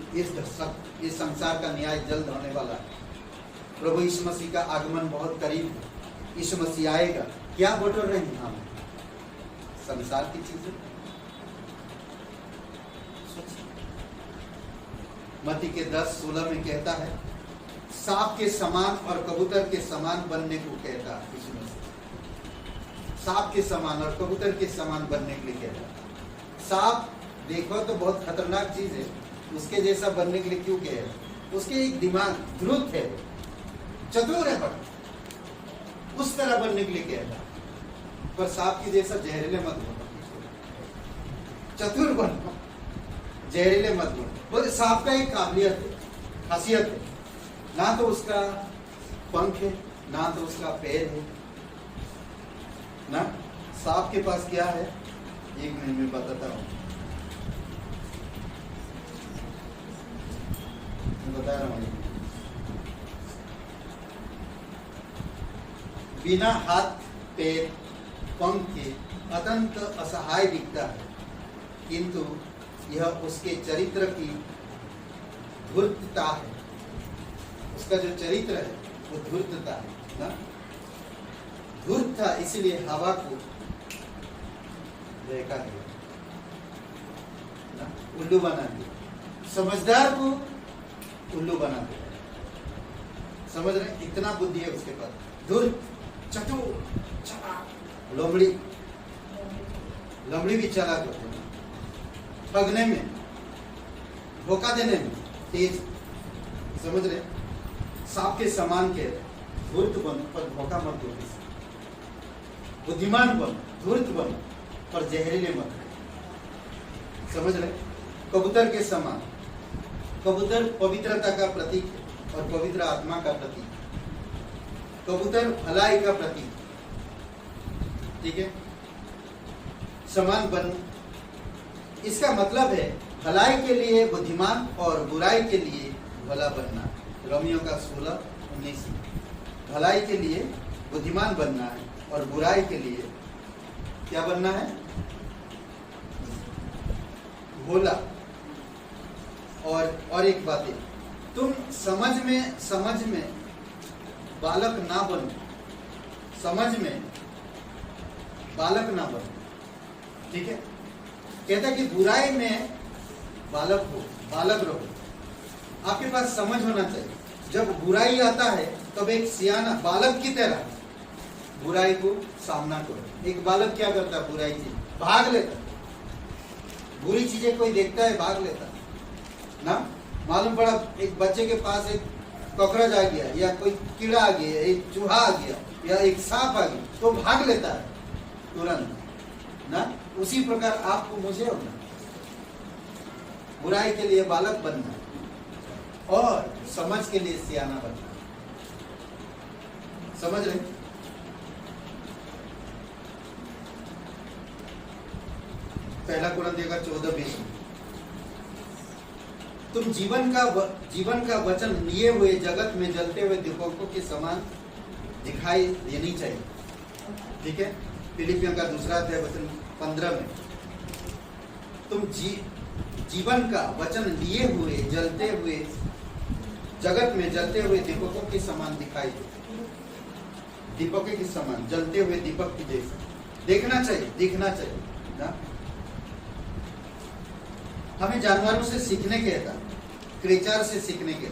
इस संसार का न्याय जल्द होने वाला है। प्रभु यीशु मसीह का आगमन बहुत करीब है। यीशु मसीह आएगा, क्या बटोर रहे हैं हम? संसार की चीजें। मत्ती के 10:16 में कहता है, सांप के समान और कबूतर के समान बनने को कहता है यीशु मसीह। सांप के समान और कबूतर के समान बनने के लिए कहता है। सांप देखो तो बहुत खतरनाक चीज है, उसके जैसा बनने के लिए क्यों कह रहे? उसके एक दिमाग द्रुत है, चतुर है, पर उस तरह बनने के लिए कहता है। पर सांप की जैसा जहरीले मत बनो, चतुर बनो, जहरीले मत बनो। बोले सांप का एक काबिलियत है, खासियत है, ना तो उसका पंख है, ना तो उसका पैर है ना। सांप के पास क्या है? 1 मिनट में बताता हूँ, बता रहा हूँ। बिना हाथ पैर पंख के अत्यंत असहाय दिखता है, किंतु यह उसके चरित्र की धूर्तता है। उसका जो चरित्र है वो धूर्तता है ना। धूर्त था, इसलिए हवा को बहका दिया ना, उल्लू बना दिया। समझदार को उल्लू बना दिया। समझ रहे? इतना बुद्धि है उसके पास। धूर्त, चतुर, चालाक, लोमड़ी भी चालाक होते हैं, ठगने में, धोखा देने में तेज। समझ रहे? सांप के समान के धूर्त बनो पर धोखा मत दो, बुद्धिमान बनो, धूर्त बनो पर जहरीले मत। समझ रहे? कबूतर के समान। कबूतर पवित्रता का प्रतीक है और पवित्र आत्मा का प्रतीक। कबूतर भलाई का प्रतीक, ठीक है। समान बन, इसका मतलब है भलाई के लिए बुद्धिमान और बुराई के लिए भला बनना। रोमियो का 16:19। भलाई के लिए बुद्धिमान बनना है और बुराई के लिए क्या बनना है? भोला। और एक बात है, तुम समझ में बालक ना बनो, समझ में बालक ना बनो, ठीक है। कहता कि बुराई में बालक रहो। आपके पास समझ होना चाहिए। जब बुराई आता है तब एक सियाना बालक की तरह बुराई को सामना करो। एक बालक क्या करता है? बुराई से भाग लेता, बुरी चीजें कोई देखता है भाग लेता ना। मालूम पड़ा एक बच्चे के पास एक कॉकरोच आ गया या कोई कीड़ा आ गया, एक चूहा आ गया या एक सांप आ गया तो भाग लेता है तुरंत ना। उसी प्रकार आपको मुझे होना, बुराई के लिए बालक बनना और समझ के लिए सियाना बनना। समझ रहे? पहला कुरिन्थियों का 14:20। तुम जीवन का वचन लिए हुए जगत में जलते हुए दीपकों के समान दिखाई देनी चाहिए, ठीक है। फिलिपियों का 2 अध्याय वचन 15 में जीवन का वचन लिए हुए जलते हुए जगत में जलते हुए दीपकों के समान दिखाई देते, दीपकों के समान जलते हुए दीपक की जैसे देखना चाहिए, दिखना चाहिए ना। हमें जानवरों से सीखने के था, क्रीचर से सीखने के।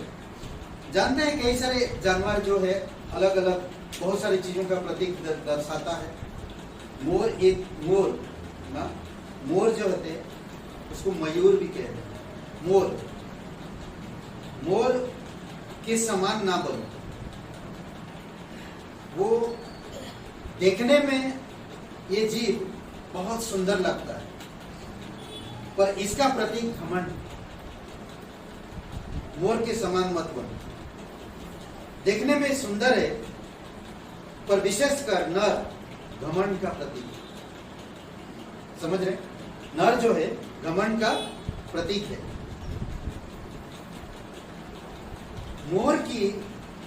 जानते हैं कई सारे जानवर जो है अलग अलग बहुत सारी चीजों का प्रतीक दर्शाता है। मोर, एक मोर ना, मोर जो होते हैं उसको मयूर भी कहते हैं। मोर, मोर के समान ना बनो, वो देखने में ये जीव बहुत सुंदर लगता है पर इसका प्रतीक घमंड। मोर के समान मत बनो, देखने में सुंदर है पर विशेषकर नर घमंड का प्रतीक। समझ रहे? नर जो है घमंड का प्रतीक है। मोर की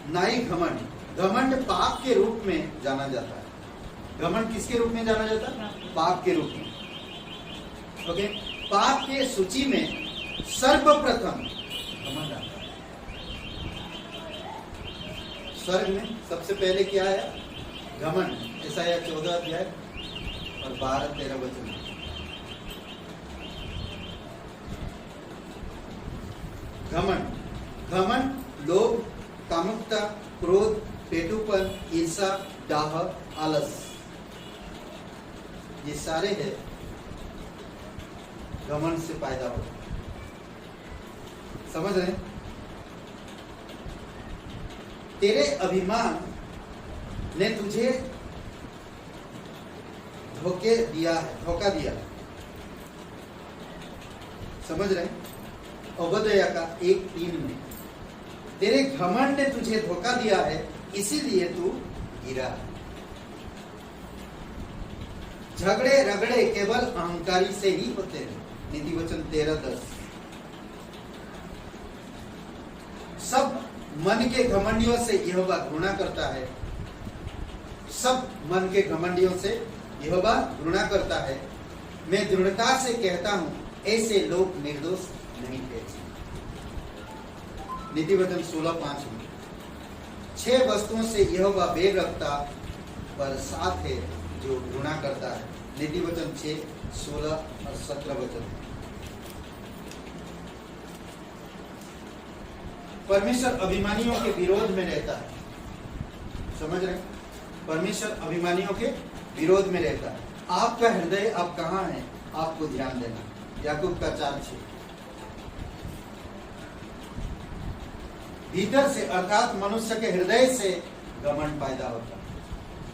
नाई घमंड, घमंड पाप के रूप में जाना जाता है। घमंड किसके रूप में जाना जाता है? पाप के रूप में। ओके, पाप के सूची में सर्वप्रथम घमंड आता है। स्वर्ग में सबसे पहले क्या है? घमंड। यशायाह 14 अध्याय और 12-13 वचन। घमंड, घमंड लोभ, कामुकता, क्रोध, पेटूपन, ईर्षा, डाह, आलस, ये सारे है घमंड से पैदा होते। समझ रहे? तेरे अभिमान ने तुझे धोखा दिया। समझ रहे? ओबद्याह का 1:3 में तेरे घमंड ने तुझे धोखा दिया है, इसीलिए तू गिरा। झगड़े रगड़े केवल अहंकारी से ही होते हैं। नीति वचन 13:10। सब मन के घमंडियों से यहोवा घृणा करता है। सब मन के घमंडियों से यहोवा घृणा करता है। मैं दृढ़ता से कहता हूं, ऐसे लोग निर्दोष नहीं थे। नीति वचन 16:5 में 6 वस्तुओं से यहोवा बैर रखता पर 7 है जो घृणा करता है। नीति वचन 6, 16 और 17 वचन। परमेश्वर अभिमानियों के विरोध में रहता है। समझ रहे? परमेश्वर अभिमानियों के विरोध में रहता है। आपका हृदय अब कहाँ है? आपको ध्यान देना। याकूब का 4:6। भीतर से अर्थात मनुष्य के हृदय से घमंड पैदा होता है।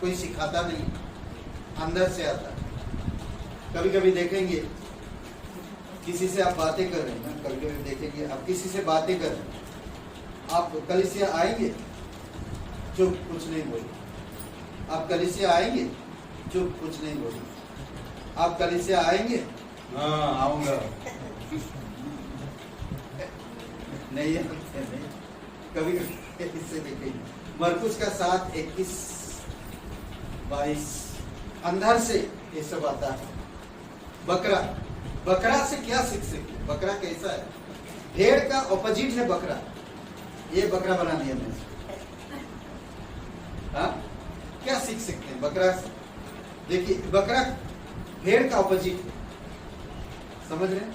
कोई सिखाता नहीं, अंदर से आता है। कभी कभी देखेंगे किसी से आप बातें कर रहे हैं, कभी कभी देखेंगे आप किसी से बातें कर रहे हैं, आप कलीसिया आएंगे, चुप, कुछ नहीं बोले। आप कलीसिया आएंगे, चुप, कुछ नहीं बोले। आप कलीसिया आएंगे, हाँ आऊंगा, नहीं आते नहीं। कभी इससे देखेंगे मरकुस का 7:21-22 अंदर से ये सब आता है। बकरा, बकरा से क्या सीख सकते? बकरा कैसा है? भेड़ का ऑपोजिट है बकरा। ये बकरा बना दिया मैंने। हाँ, क्या सीख सकते हैं बकरा से? देखिए, बकरा भेड़ का ऑपोजिट है। समझ रहे हैं?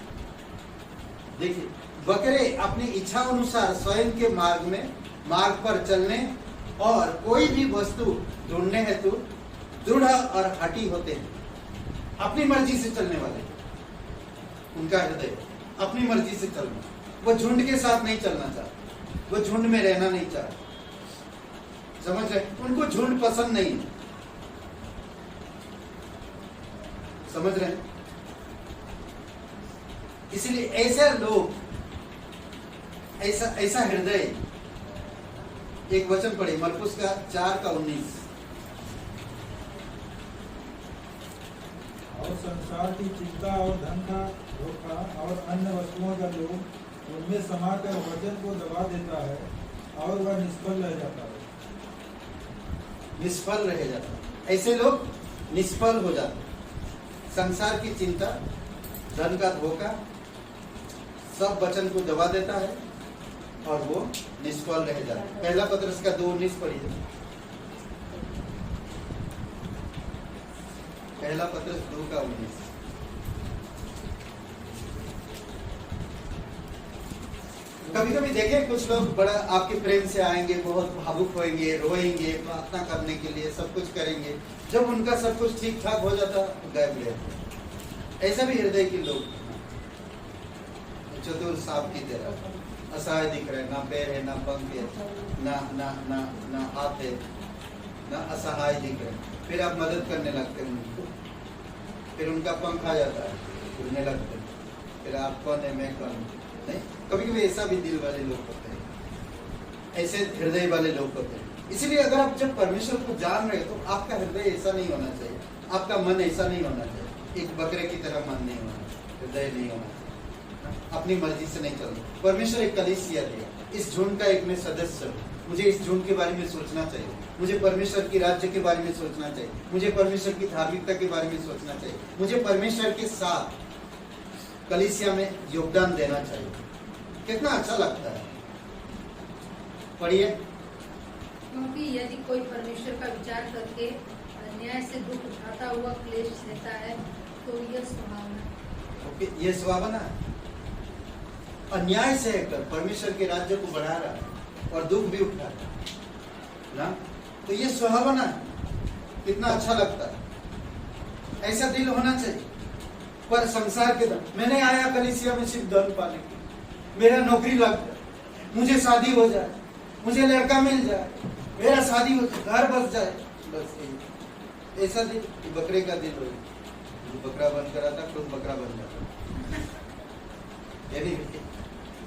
देखिए, बकरे अपनी इच्छा अनुसार स्वयं के मार्ग पर चलने और कोई भी वस्तु ढूंढने हेतु दृढ़ और हठी होते हैं। अपनी मर्जी से चलने वाले, उनका हृदय अपनी मर्जी से चलना। वो झुंड के साथ नहीं चलना चाहते, वो झुंड में रहना नहीं चाहते। समझ रहे? उनको झुंड पसंद नहीं है। समझ रहे? इसलिए ऐसे लोग, ऐसा हृदय, एक वचन पढ़े मरकुस का 4:19। और संसार की चिंता और धन का धोखा और अन्य वस्तुओं का लोभ उनमें समाकर वचन को दबा देता है और वह निष्फल रह जाता है। निष्फल रह जाता है। ऐसे लोग निष्फल हो जाते हैं। संसार की चिंता, धन का धोखा सब वचन को दबा देता है और वो निष्फल रह जाता है। पहला पत्रस का 2:19 पढ़िए। पहला पत्रस 2:19। कभी कभी देखें कुछ लोग बड़ा आपके प्रेम से आएंगे, बहुत भावुक होंगे, रोएंगे, प्रार्थना करने के लिए सब कुछ करेंगे। जब उनका सब कुछ ठीक ठाक हो जाता गायब रहते। ऐसा भी हृदय के लोग, चतुर सांप की तरह असहाय दिख रहे, ना पैर है, ना पंख है, ना ना ना ना हाथ है, ना असहाय दिख रहे। फिर आप मदद करने लगते हैं उनको, फिर उनका पंख आ जाता है, उड़ने लगते हैं। फिर आप कौन है, मैं कौन हूं। नहीं, कभी कभी ऐसा भी दिल वाले लोग होते हैं, ऐसे हृदय वाले लोग होते हैं। इसीलिए अगर आप जब परमेश्वर को जान रहे हो तो आपका हृदय ऐसा नहीं होना चाहिए, आपका मन ऐसा नहीं होना चाहिए। एक बकरे की तरह मन नहीं होना चाहिए, हृदय नहीं होना चाहिए, अपनी मर्जी से नहीं चलना। परमेश्वर एक कलीसिया दिया, इस झुंड का एक मैं सदस्य हूँ। मुझे इस झुंड के बारे में सोचना चाहिए, मुझे परमेश्वर की राज्य के बारे में सोचना चाहिए, मुझे परमेश्वर की धार्मिकता के बारे में सोचना चाहिए, मुझे परमेश्वर के साथ कलीसिया में योगदान देना चाहिए। कितना अच्छा लगता है। पढ़िए। क्योंकि यदि कोई परमेश्वर का विचार करके अन्याय से दुख उठाता हुआ क्लेश सहता है तो यह सुहावना। ये सुहावना है। अन्याय से कर परमेश्वर के राज्य को बढ़ा रहा है और दुख भी उठा रहा है ना, तो ये सुहावना है। कितना अच्छा लगता है। ऐसा दिल होना चाहिए। पर संसार के धन, मैंने आया कलीसिया में सिर्फ धन पाने के, मेरा नौकरी लग जाए, मुझे शादी हो जाए, मुझे लड़का मिल जाए, मेरा शादी हो जाए, घर बस जाए, बस यही। ऐसा दिल बकरे का दिल हो, बकरा बन कर आता, खुद बकरा बन जाता। यानी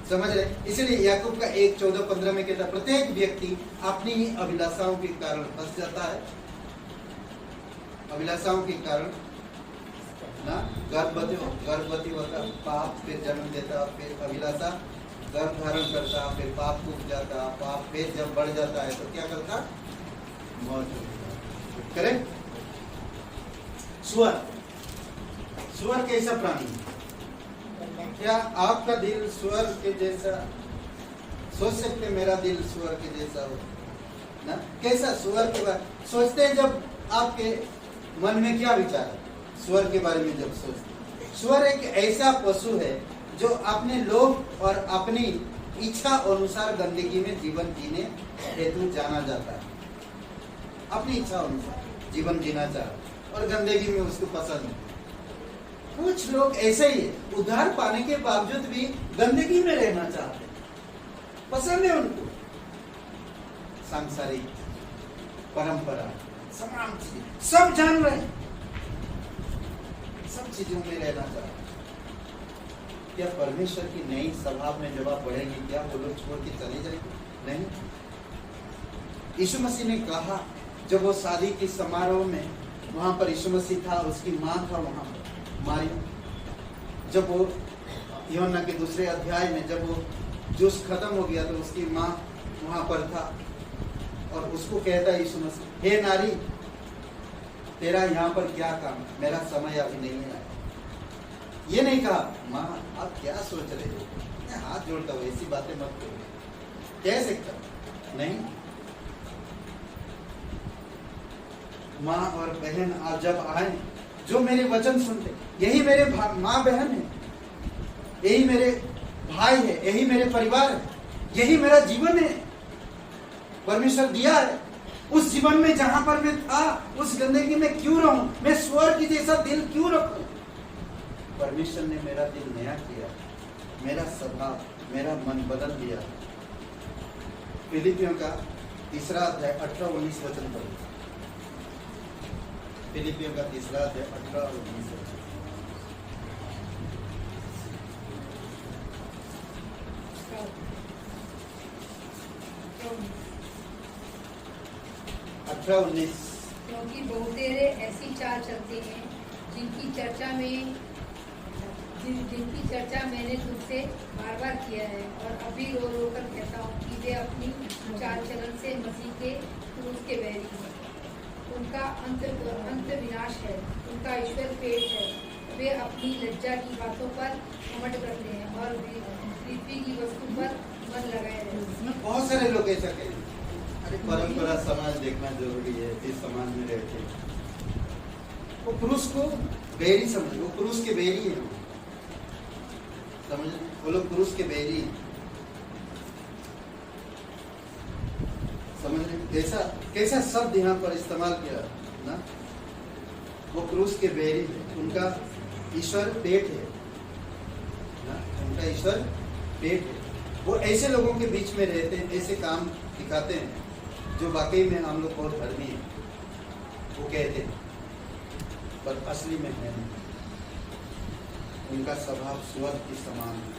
समझ रहे। इसलिए याकूब का 1:14-15 में कहता है, प्रत्येक व्यक्ति अपनी ही अभिलाषाओं के कारण फंस जाता है। अभिलाषाओं के कारण ना गर्भवती होता, पाप फिर जन्म देता, फिर अभिलाषा गर्भ धारण करता, फिर पाप टूट जाता, पाप फिर जब बढ़ जाता है तो क्या करता, मौत होती। करेक्ट। सुअर कैसा प्राणी है? क्या आपका दिल सुअर के जैसा सोच सकते? मेरा दिल सुअर के जैसा हो ना? कैसा सुअर के बारे सोचते हैं? जब आपके मन में क्या विचार है सुअर के बारे में? जब सोचते, सुअर एक ऐसा पशु है जो अपने लोभ और अपनी इच्छा अनुसार गंदगी में जीवन जीने हेतु जाना जाता है। अपनी इच्छा अनुसार जीवन जीना चाहता और गंदगी में उसको पसंद है। कुछ लोग ऐसे ही है, उद्धार पाने के बावजूद भी गंदगी में रहना चाहते, पसंद है उनको सांसारिक परंपरा, तमाम चीजें, सब जान रहे हैं, सब चीजों में रहना चाहते। क्या परमेश्वर की नई सभा में जब आप बढ़ेंगे, क्या वो लोग छोड़ के चले जाएंगे? नहीं। यीशु मसीह ने कहा, जब वो शादी के समारोह में वहां पर यीशु मसीह था, उसकी माँ था वहां पर मारियम, जब वो यूहन्ना के 2 अध्याय में जब वो जोश खत्म हो गया तो उसकी माँ वहां पर था और उसको कहता है यीशु मसीह, हे नारी, तेरा यहाँ पर क्या काम, मेरा समय अभी नहीं है। ये नहीं कहा, माँ आप क्या सोच रहे हो, मैं हाथ जोड़ता हूँ, ऐसी बातें मत करो, कह सकता नहीं। माँ और बहन आप जब आए, जो मेरे वचन सुनते, यही मेरे माँ बहन है, यही मेरे भाई है, यही मेरे परिवार है, यही मेरा जीवन है, परमेश्वर दिया है। उस जीवन में जहां पर मैं था, उस गंदगी में क्यों रहूं? मैं स्वर्ग की जैसा दिल क्यों रखूं? परमेश्वर ने मेरा दिल नया किया, मेरा स्वभाव, मेरा मन बदल दिया। फिलिपियों का 3 अध्याय 18-19 वचन पढ़ो। फिलिपियों का 3 अध्याय 18 और 19 वचन। क्योंकि बहुतेरे ऐसी चाल चलते हैं जिनकी चर्चा मैंने तुमसे बार बार किया है और अभी रो रो कर कहता हूँ कि वे अपनी चाल चलन से मसीह के क्रूस के बैरी हैं। उनका अंत विनाश है, उनका ईश्वर पेट है। वे अपनी लज्जा की बातों पर घमंड करते हैं और पर मन लगाए रहते। बहुत सारे लोग ऐसा कहेंगे, अरे परंपरा समाज देखना जरूरी है, इस समाज में रहते हैं। वो पुरुष को बैरी समझ, वो पुरुष के बैरी है, समझ, वो लोग पुरुष के बैरी हैं। समझ रहे? कैसा कैसा शब्द यहाँ पर इस्तेमाल किया ना, वो पुरुष के बैरी है, उनका ईश्वर पेट है ना, उनका ईश्वर पेट है। वो ऐसे लोगों के बीच में रहते हैं, ऐसे काम दिखाते हैं जो वाकई में हम लोग बहुत धर्मी हैं, वो कहते हैं, पर असली में है नहीं। उनका स्वभाव स्वर्ग के समान है।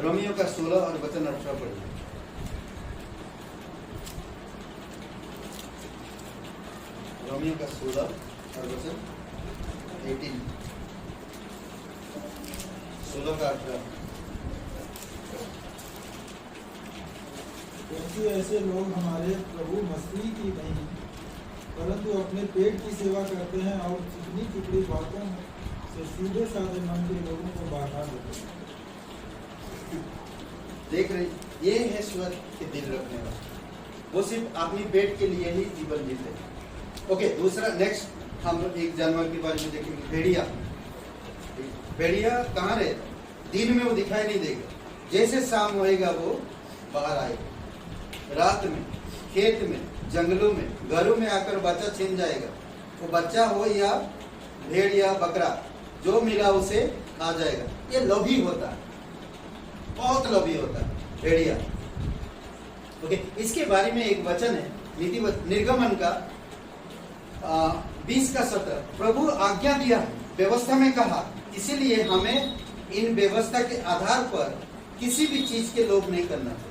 रोमियो का 16 और वचन 18 पढ़िए। रोमियो का 16 और वचन 18, 16 का 18। क्योंकि ऐसे लोग हमारे प्रभु मसीह की नहीं, परंतु अपने पेट की सेवा करते हैं और चिकनी चिकनी बातों से सीधे साधे मन के लोगों को बाधा देते हैं। देख रहे, ये है स्वर्ग के दिल रखने वाला। वो सिर्फ अपनी पेट के लिए ही जीवन जीते हैं। ओके, दूसरा नेक्स्ट हम एक जानवर के बारे में देखेंगे, भेड़िया। भेड़िया कहाँ रहता? दिन में वो दिखाई नहीं देगा, जैसे शाम होएगा वो बाहर आएगा। रात में खेत में, जंगलों में, घरों में आकर बच्चा छीन जाएगा। वो बच्चा हो या भेड़ या बकरा, जो मिला उसे खा जाएगा। ये लोभी होता है, बहुत लोभी होता है भेड़िया। ओके, इसके बारे में एक वचन है नीति निर्गमन का 20 का 17। प्रभु आज्ञा दिया, व्यवस्था में कहा, इसीलिए हमें इन व्यवस्था के आधार पर किसी भी चीज के लोभ नहीं करना चाहिए।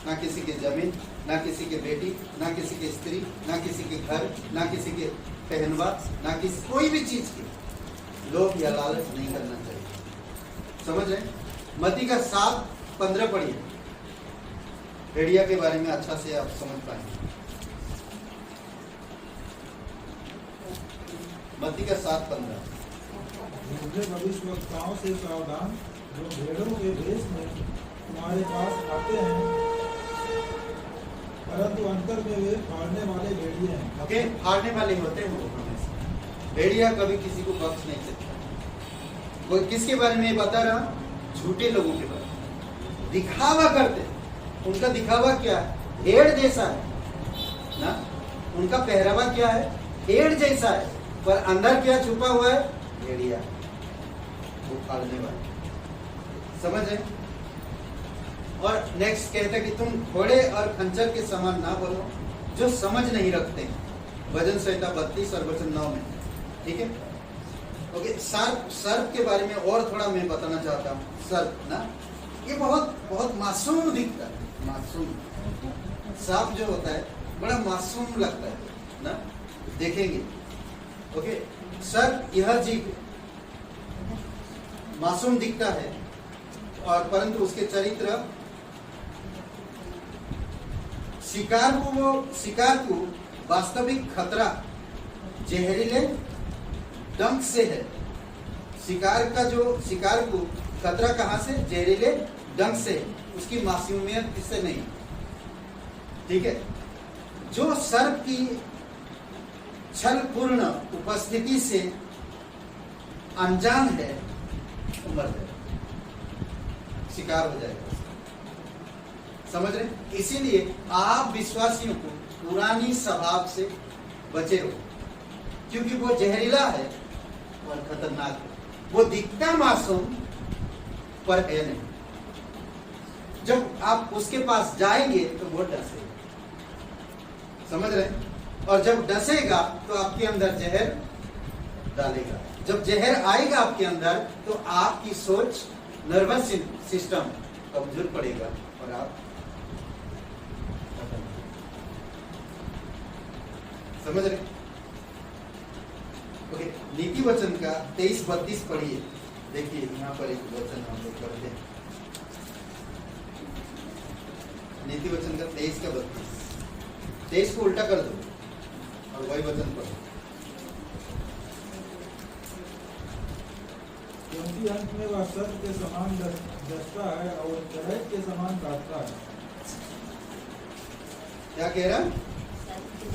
ना किसी की जमीन, ना किसी के बेटी, ना किसी की स्त्री, ना किसी के घर, ना किसी के पहनवा, ना किसी कोई भी चीज की लोभ या लालच नहीं करना चाहिए। समझ रहे? मत्ती का 7:15 पढ़िए, भेड़िया के बारे में अच्छा से आप समझ पाएंगे। मत्ती का 7:15। मुझे भविष्यवक्ताओं से सावधान, जो भेड़ों के भेष में तुम्हारे पास आते हैं, परंतु अंतर में वे फाड़ने वाले भेड़िए हैं। ओके, फाड़ने वाले होते हैं वो हमेशा। भेड़िया कभी किसी को बख्श नहीं सकता। वो किसके बारे में बता रहा? झूठे लोगों के बारे में। दिखावा करते, उनका दिखावा क्या है? भेड़ जैसा है ना, उनका पहरावा क्या है? भेड़ जैसा है, पर अंदर क्या छुपा हुआ है? भेड़िया, वो फाड़ने वाले। समझ रहे? और नेक्स्ट कहता है कि तुम घोड़े और खंजर के समान ना बोलो, जो समझ नहीं रखते। भजन संहिता 32 और वचन 9 में। ठीक है? ओके, सर्प के बारे में और थोड़ा मैं बताना चाहता हूँ। सर्प ना, ये बहुत बहुत मासूम दिखता है, मासूम। सांप जो होता है बड़ा मासूम लगता है ना, देखेंगे। ओके, सर्प यह जीव मासूम दिखता है, और परंतु उसके चरित्र शिकार को वास्तविक खतरा जहरीले डंक से है। शिकार को खतरा कहां से? जहरीले डंक से, उसकी मासूमियत किससे नहीं। ठीक है? जो सर्प की छलपूर्ण उपस्थिति से अनजान है, मर जाए, शिकार हो जाएगा। समझ रहे? इसीलिए आप विश्वासियों को पुरानी स्वभाव से बचे रहो, क्योंकि वो जहरीला है और खतरनाक है। वो दिखता मासूम पर है नहीं। जब आप उसके पास जाएंगे तो वो डसेगा। समझ रहे? और जब डसेगा तो आपके अंदर जहर डालेगा। जब जहर आएगा आपके अंदर तो आपकी सोच, नर्वस सिस्टम कमजोर पड़ेगा और आप समझ रहे? ओके, नीति वचन का 23-32 पढ़िए। देखिए यहाँ पर एक वचन हम लोग पढ़ते हैं, नीति वचन का 23 का 32। 23 को उल्टा कर दो और वही वचन पढ़ो। उसी अंत में वह सर्प के समान डसता है और करैत के समान काटता है। क्या कह रहा है?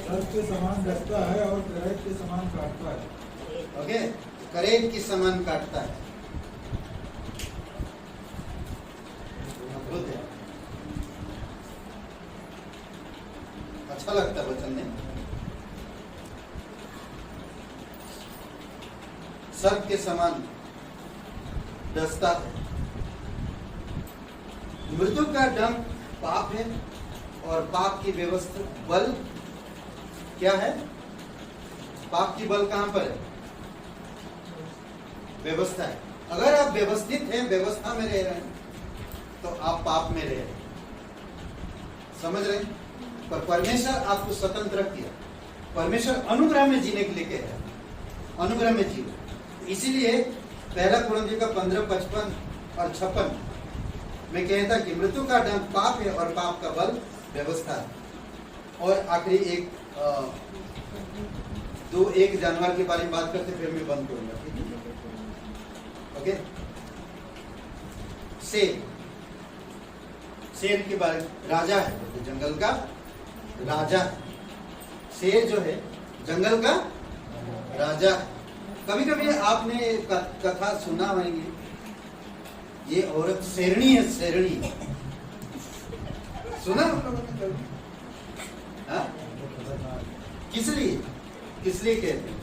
सर्प के समान डसता है और करैत के समान काटता है। ओके, करेब के समान काटता है। अद्भुत है, अच्छा लगता है वचन में। सर्प के समान डसता है। मृत्यु का डंक पाप है और पाप की व्यवस्था बल क्या है? पाप की बल कहां पर है? व्यवस्था है। अगर आप व्यवस्थित हैं, व्यवस्था में रह रहे हैं, तो आप पाप में रह रहे हैं। समझ रहे हैं? पर परमेश्वर आपको स्वतंत्र किया। परमेश्वर अनुग्रह में जीने के लिए कह रहा है, अनुग्रह में जियो। इसीलिए पहला कुरिन्थियों का 15, 55 और 56 में कहता कि मृत्यु का दंड पाप है और पाप का बल व्यवस्था है। और आखिरी एक जानवर के बारे में बात करते, फिर मैं बंद करूंगा। ओके, शेर के बारे में, राजा है, तो जंगल का राजा है। शेर जो है जंगल का राजा। कभी कभी आपने कथा सुना होगी, ये औरत शेरनी है, शेरनी। सुना आप लोगों ने कभी? हाँ? किस लिए कहते हैं?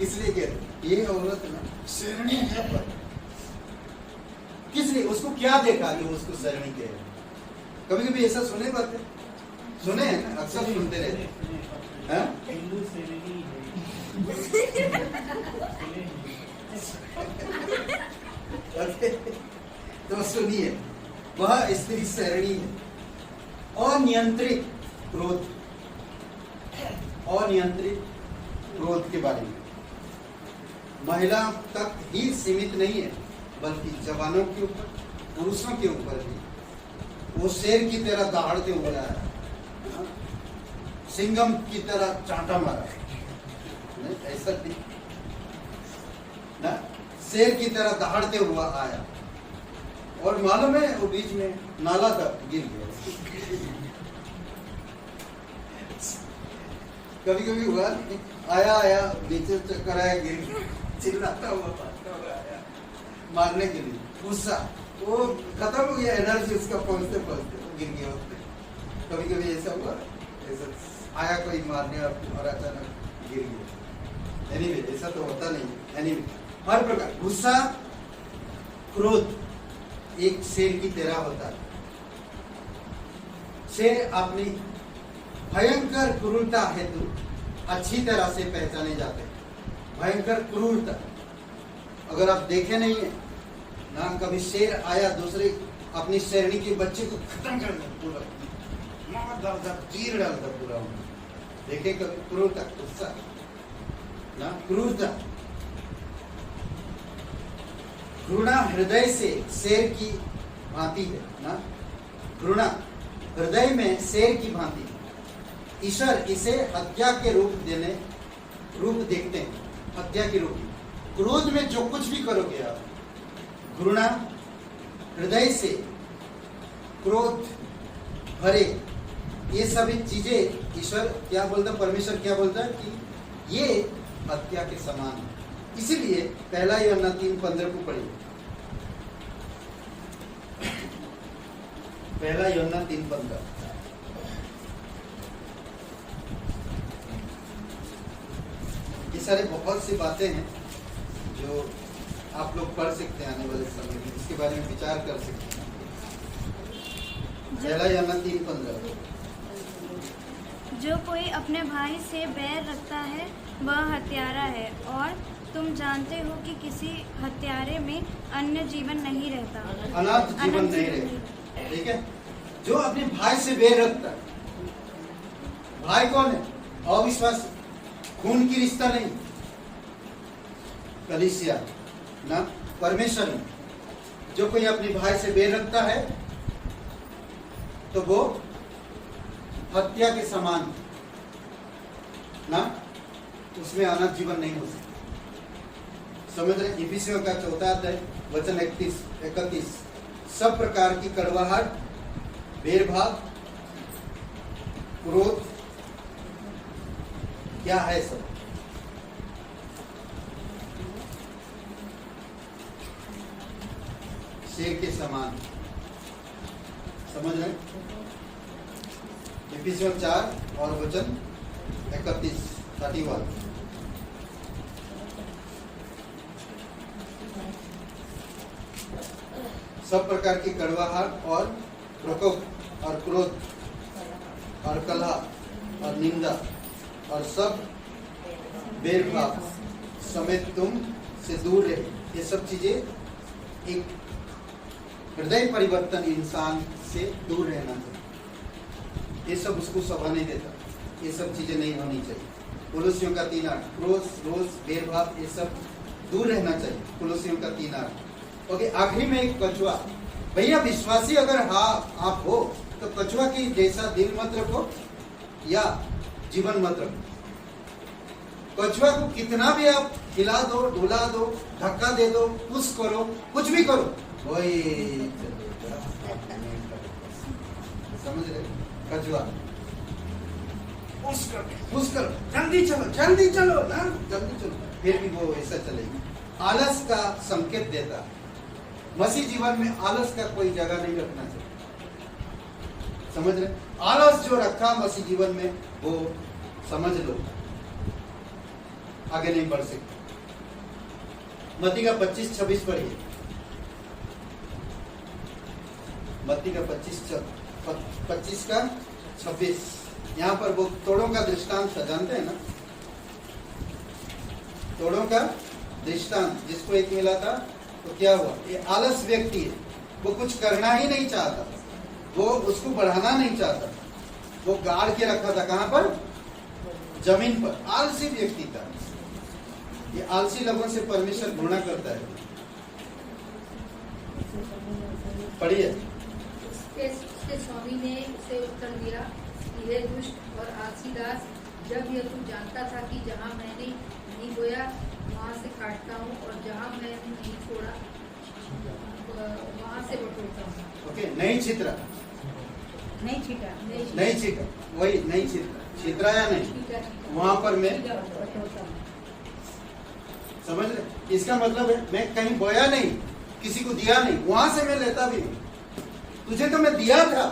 इसलिए कहते हैं ये औरत ना शेरनी है। पर किस लिए? उसको क्या देखा कि उसको शेरनी कह रहे? कभी कभी ऐसा सुने बातें? सुने हैं ना, अक्सर सुनते रहते हैं। हिंदू शेरनी है। तो सुनिए, वह स्त्री शेरनी है। अनियंत्रित क्रोध, अनियंत्रित क्रोध के बारे में। महिला तक ही सीमित नहीं है, बल्कि जवानों के ऊपर, पुरुषों के ऊपर भी वो शेर की तरह दहाड़ते हुए आया, सिंघम की तरह चांटा मारा। नहीं, ऐसा नहीं ना, शेर की तरह दहाड़ते हुआ आया। और मालूम है वो बीच में नाला तक गिर गया। कभी कभी हुआ, आया नीचे चक्कर आया, गिर गया, चिल्लाता हुआ आया मारने के लिए। गुस्सा वो खत्म हो गया, एनर्जी उसका पहुंचते पहुंचते तो गिर गया। कभी कभी ऐसा हुआ, ऐसा आया कोई मारने और अचानक गिर गया। एनीवे, ऐसा तो होता नहीं। एनीवे, हर प्रकार गुस्सा, क्रोध एक शेर की तरह होता है। शेर अपनी भयंकर क्रूरता हेतु अच्छी तरह से पहचाने जाते हैं। भयंकर क्रूरता, अगर आप देखे नहीं है ना, कभी शेर आया दूसरे अपनी शेरनी के बच्चे को खत्म कर दिया, पूरा मार डालता, चीर डालता पूरा। देखे कभी क्रूरता, गुस्सा ना, क्रूरता। घृणा हृदय से शेर की भांति है ना, घृणा हृदय में शेर की भांति। ईश्वर इसे हत्या के रूप देखते हैं, हत्या के रूप में। क्रोध में जो कुछ भी करोगे आप, घृणा हृदय से क्रोध भरे, ये सभी चीजें ईश्वर क्या बोलता है, परमेश्वर क्या बोलता है कि ये हत्या के समान है। इसीलिए पहला यूहन्ना 3:15 को पढ़िए। पहला यूहन्ना 3:15। ये सारे बहुत सी बातें हैं जो आप लोग पढ़ सकते हैं आने वाले समय में, इसके बारे में विचार कर सकते हैं। पहला यूहन्ना 3:15। जो कोई अपने भाई से बैर रखता है वह हत्यारा है, और तुम जानते हो कि किसी हत्यारे में अन्य जीवन नहीं रहता, अनाथ जीवन नहीं रहता। ठीक है, जो अपने भाई से बैर रखता है, भाई कौन है? अविश्वास, खून की रिश्ता नहीं, कलीसिया ना, परमेश्वर में। जो कोई अपने भाई से बैर रखता है तो वो हत्या के समान ना, उसमें अनंत जीवन नहीं हो सकता। समझ रहे? इफिसियों का 4 अध्याय वचन 31। सब प्रकार की कड़वाहट, भेदभाव, क्रोध क्या है सब? शेर के समान। समझ रहे? इफिसियों 4 और वचन 31। सब प्रकार की कड़वाहट और प्रकोप और क्रोध और कलह और निंदा और सब भेदभाव समेत तुम से दूर रहे। ये सब चीजें एक हृदय परिवर्तन इंसान से दूर रहना चाहिए। ये सब उसको शोभा नहीं देता। ये सब चीजें नहीं होनी चाहिए। कुलुसियों का 3:8 क्रोध, रोष, भेदभाव ये सब दूर रहना चाहिए। कुलुसियों का 3:8। ओके, आखिरी में एक कछुआ। भैया विश्वासी अगर आप हो तो कछुआ की जैसा दिल मत रखो या जीवन मत रखो। कछुआ को कितना भी आप हिला दो, डुला दो, धक्का दे दो, पुश करो, कुछ भी करो, वही समझ रहे? कछुआ पुश करो, जल्दी चलो ना, जल्दी चलो, फिर भी वो ऐसा चलेगी। आलस का संकेत देता। मसीह जीवन में आलस का कोई जगह नहीं रखना चाहिए। समझ रहे? आलस जो रखा मसीह जीवन में, वो समझ लो आगे नहीं बढ़ सकते। मत्ती का 25-26 पढ़िए। मत्ती का 25 का 26। यहाँ पर वो तोड़ों का दृष्टांत जानते हैं ना? तोड़ों का दृष्टांत, जिसको एक मिला था तो क्या हुआ? ये आलस व्यक्ति है, वो कुछ करना ही नहीं चाहता, वो उसको बढ़ाना नहीं चाहता, वो गाड़ के रखा था। कहां पर? जमीन पर। आलसी व्यक्ति था। ये आलसी लोगों से परमेश्वर घृणा करता है। पढ़िए। उसके स्वामी ने उसे उत्तर दिया कि हे दुष्ट और आलसी दास, जब यह तू जानता था कि जहाँ मैंने नहीं बोया वहाँ से काटता हूँ और जहाँ मैंने नहीं छोड़ा वहाँ से बटोरता हूँ। ओके, नहीं छितरा, नहीं छीटा, नहीं छिका, वही नहीं छितरा या नहीं, वहां पर मैं समझ रहे? इसका मतलब है मैं कहीं बोया नहीं, किसी को दिया नहीं, वहां से मैं लेता भी नहीं। तुझे तो मैं दिया था,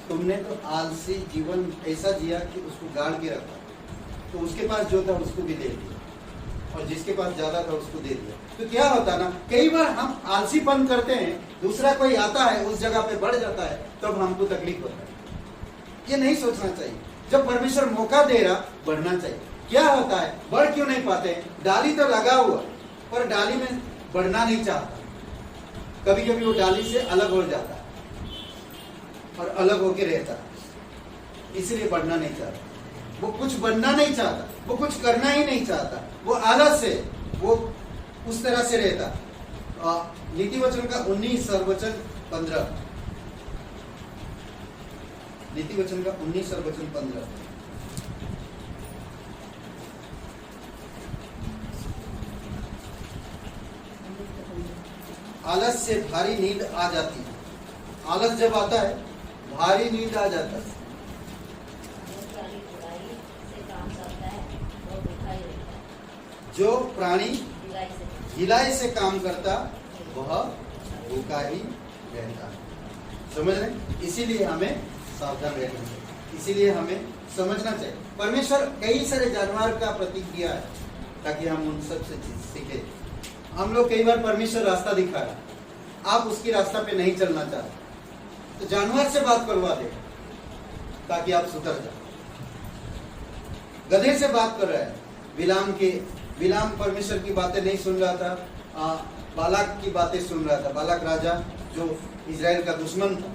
तुमने तो आलसी जीवन ऐसा जिया कि उसको गाड़ के रखा, तो उसके पास जो था उसको भी दे दिया और जिसके पास ज्यादा था उसको दे दिया। तो क्या होता ना, कई बार हम आलसीपन करते हैं, दूसरा कोई आता है उस जगह पे बढ़ जाता है, तब हमको तकलीफ होता है। ये नहीं सोचना चाहिए। जब परमेश्वर मौका दे रहा, बढ़ना चाहिए। क्या होता है, बढ़ क्यों नहीं पाते? डाली तो लगा हुआ पर डाली में बढ़ना नहीं चाहता। कभी कभी वो डाली से अलग हो जाता है और अलग होके रहता है, इसलिए बढ़ना नहीं चाहता। वो कुछ बनना नहीं चाहता, वो कुछ करना ही नहीं चाहता, वो आलस से, वो उस तरह से रहता। नीति वचन का 19 और वचन 15। नीति वचन का 19 और वचन 15। आलस से भारी नींद आ जाती है। आलस जब आता है, भारी नींद आ जाता है। जो प्राणी ढिलाई से काम करता वह भूखा ही रहता है। समझ रहे? इसीलिए हमें सावधान रहना चाहिए, इसीलिए हमें समझना चाहिए। परमेश्वर कई सारे जानवर का प्रतीक दिया है ताकि हम उन सब से सीखे। हम लोग कई बार परमेश्वर रास्ता दिखा रहा, आप उसकी रास्ता पे नहीं चलना चाहते, तो जानवर से बात करवा दे ताकि आप सुधर जाए। गधे से बात कर रहा है, बिलाम परमेश्वर की बातें नहीं सुन रहा था, बालाक की बातें सुन रहा था। बालाक राजा जो इजराइल का दुश्मन था।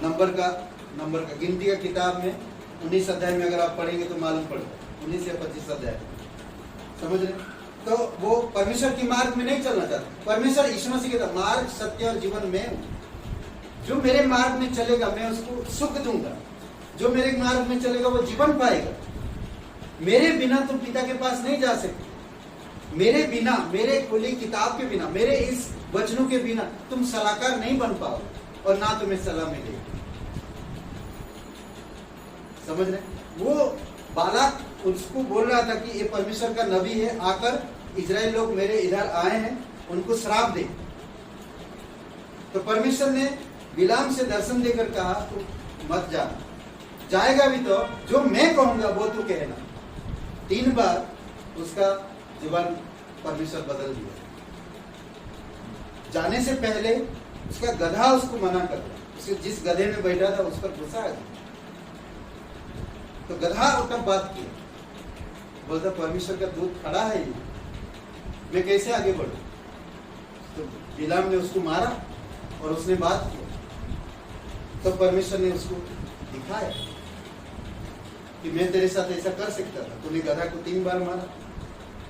नंबर का गिनती का किताब में 19 अध्याय में अगर आप पढ़ेंगे तो मालूम पड़ेगा, 19 या 25 अध्याय। समझ रहे? तो वो परमेश्वर की मार्ग में नहीं चलना चाहता। परमेश्वर यीशु मसीह कहता, मार्ग, सत्य और जीवन में हूं। जो मेरे मार्ग में चलेगा मैं उसको सुख दूंगा, जो मेरे मार्ग में चलेगा वो जीवन पाएगा। मेरे बिना तुम पिता के पास नहीं जा सकते। मेरे बिना, मेरे खुली किताब के बिना, मेरे इस वचनों के बिना तुम सलाहकार नहीं बन पाओगे और ना तुम्हें सलाह मिलेगी। समझ रहे? वो बालाक उसको बोल रहा था कि ये परमेश्वर का नबी है, आकर इजराइल लोग मेरे इधर आए हैं, उनको श्राप दे। तो परमेश्वर ने बिलाम से दर्शन देकर कहा तू मत जाना, जाएगा भी तो जो मैं कहूंगा वो तू कहना। 3 बार उसका जुबान परमेश्वर बदल दिया। जाने से पहले उसका गधा उसको मना कर दिया, उसके जिस गधे में बैठा था उस पर गुस्सा आ गया। तो गधा तब बात किया, बोलता परमेश्वर का दूत खड़ा है, मैं कैसे आगे बढ़ूं? तो बिलाम ने उसको मारा और उसने बात किया। तो परमेश्वर ने उसको दिखाया कि मैं तेरे साथ ऐसा कर सकता था। तूने गधा को 3 बार मारा,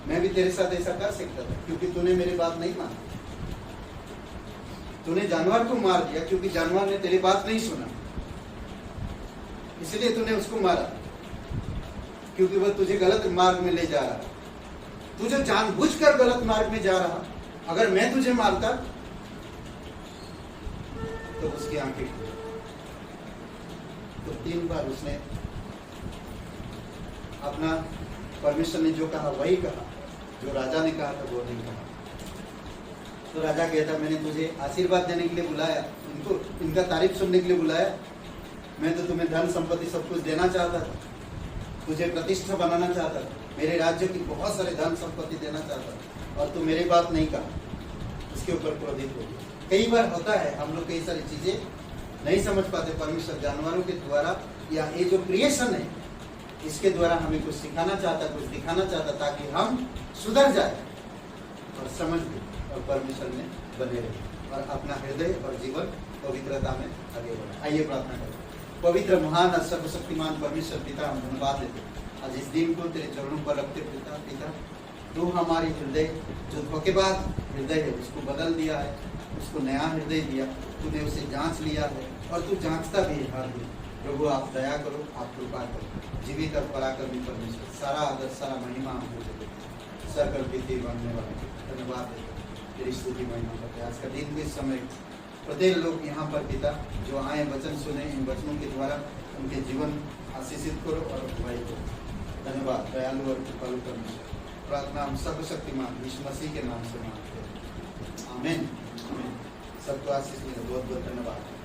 मैं भी तेरे साथ ऐसा कर सकता था क्योंकि तूने मेरी बात नहीं मानी। तूने जानवर को मार दिया क्योंकि जानवर ने तेरी बात नहीं सुना, इसलिए तूने उसको मारा क्योंकि वह तुझे गलत मार्ग में ले जा रहा। तू जो जानबूझकर गलत मार्ग में जा रहा, अगर मैं तुझे मारता तो उसकी आंखें खुली। तो 3 बार उसने अपना, परमेश्वर ने जो कहा वही कहा, जो राजा ने कहा था वो नहीं कहा। तो राजा कहता मैंने तुझे आशीर्वाद देने के लिए बुलाया, इनका तारीफ सुनने के लिए बुलाया, मैं तो तुम्हें धन संपत्ति सब कुछ देना चाहता था, तुझे प्रतिष्ठा बनाना चाहता था, मेरे राज्य की बहुत सारे धन संपत्ति देना चाहता था, और तू मेरी बात नहीं कहा। इसके ऊपर क्रोधित हो गया। कई बार होता है हम लोग कई सारी चीजें नहीं समझ पाते, परमेश्वर जानवरों के द्वारा या ये जो क्रिएशन है इसके द्वारा हमें कुछ सिखाना चाहता, कुछ दिखाना चाहता, ताकि हम सुधर जाए और समझ ले और परमेश्वर में बने रहे और अपना हृदय और जीवन पवित्रता में आगे बढ़े। आइए प्रार्थना करें। पवित्र महान और सर्वशक्तिमान परमेश्वर पिता, हम धन्यवाद देते आज इस दिन को तेरे चरणों पर रखते। पिता तू हमारे हृदय जो धोखेबाज हृदय है उसको बदल दिया है, उसको नया हृदय दिया, तूने उसे जांच लिया है और तू जांचता भी है हर दिन। प्रभु आप दया करो, आप कृपा करो। जीवित और पराक्रमी परमेश्वर, सारा आदर सारा महिमा हमको दे, सकल प्रीति बनने वाले धन्यवाद देते, तेरी स्तुति महिमा करते। आज का दिन के समय प्रत्येक लोग यहाँ पर पिता जो आए वचन सुने, इन वचनों के द्वारा उनके जीवन आशीषित करो और अगुवाई करो। धन्यवाद दयालु और कृपालु परमेश्वर। प्रार्थना हम सर्वशक्तिमान यीशु मसीह के नाम से मांगते हैं, आमीन। सबको आशीष मिले। बहुत बहुत धन्यवाद।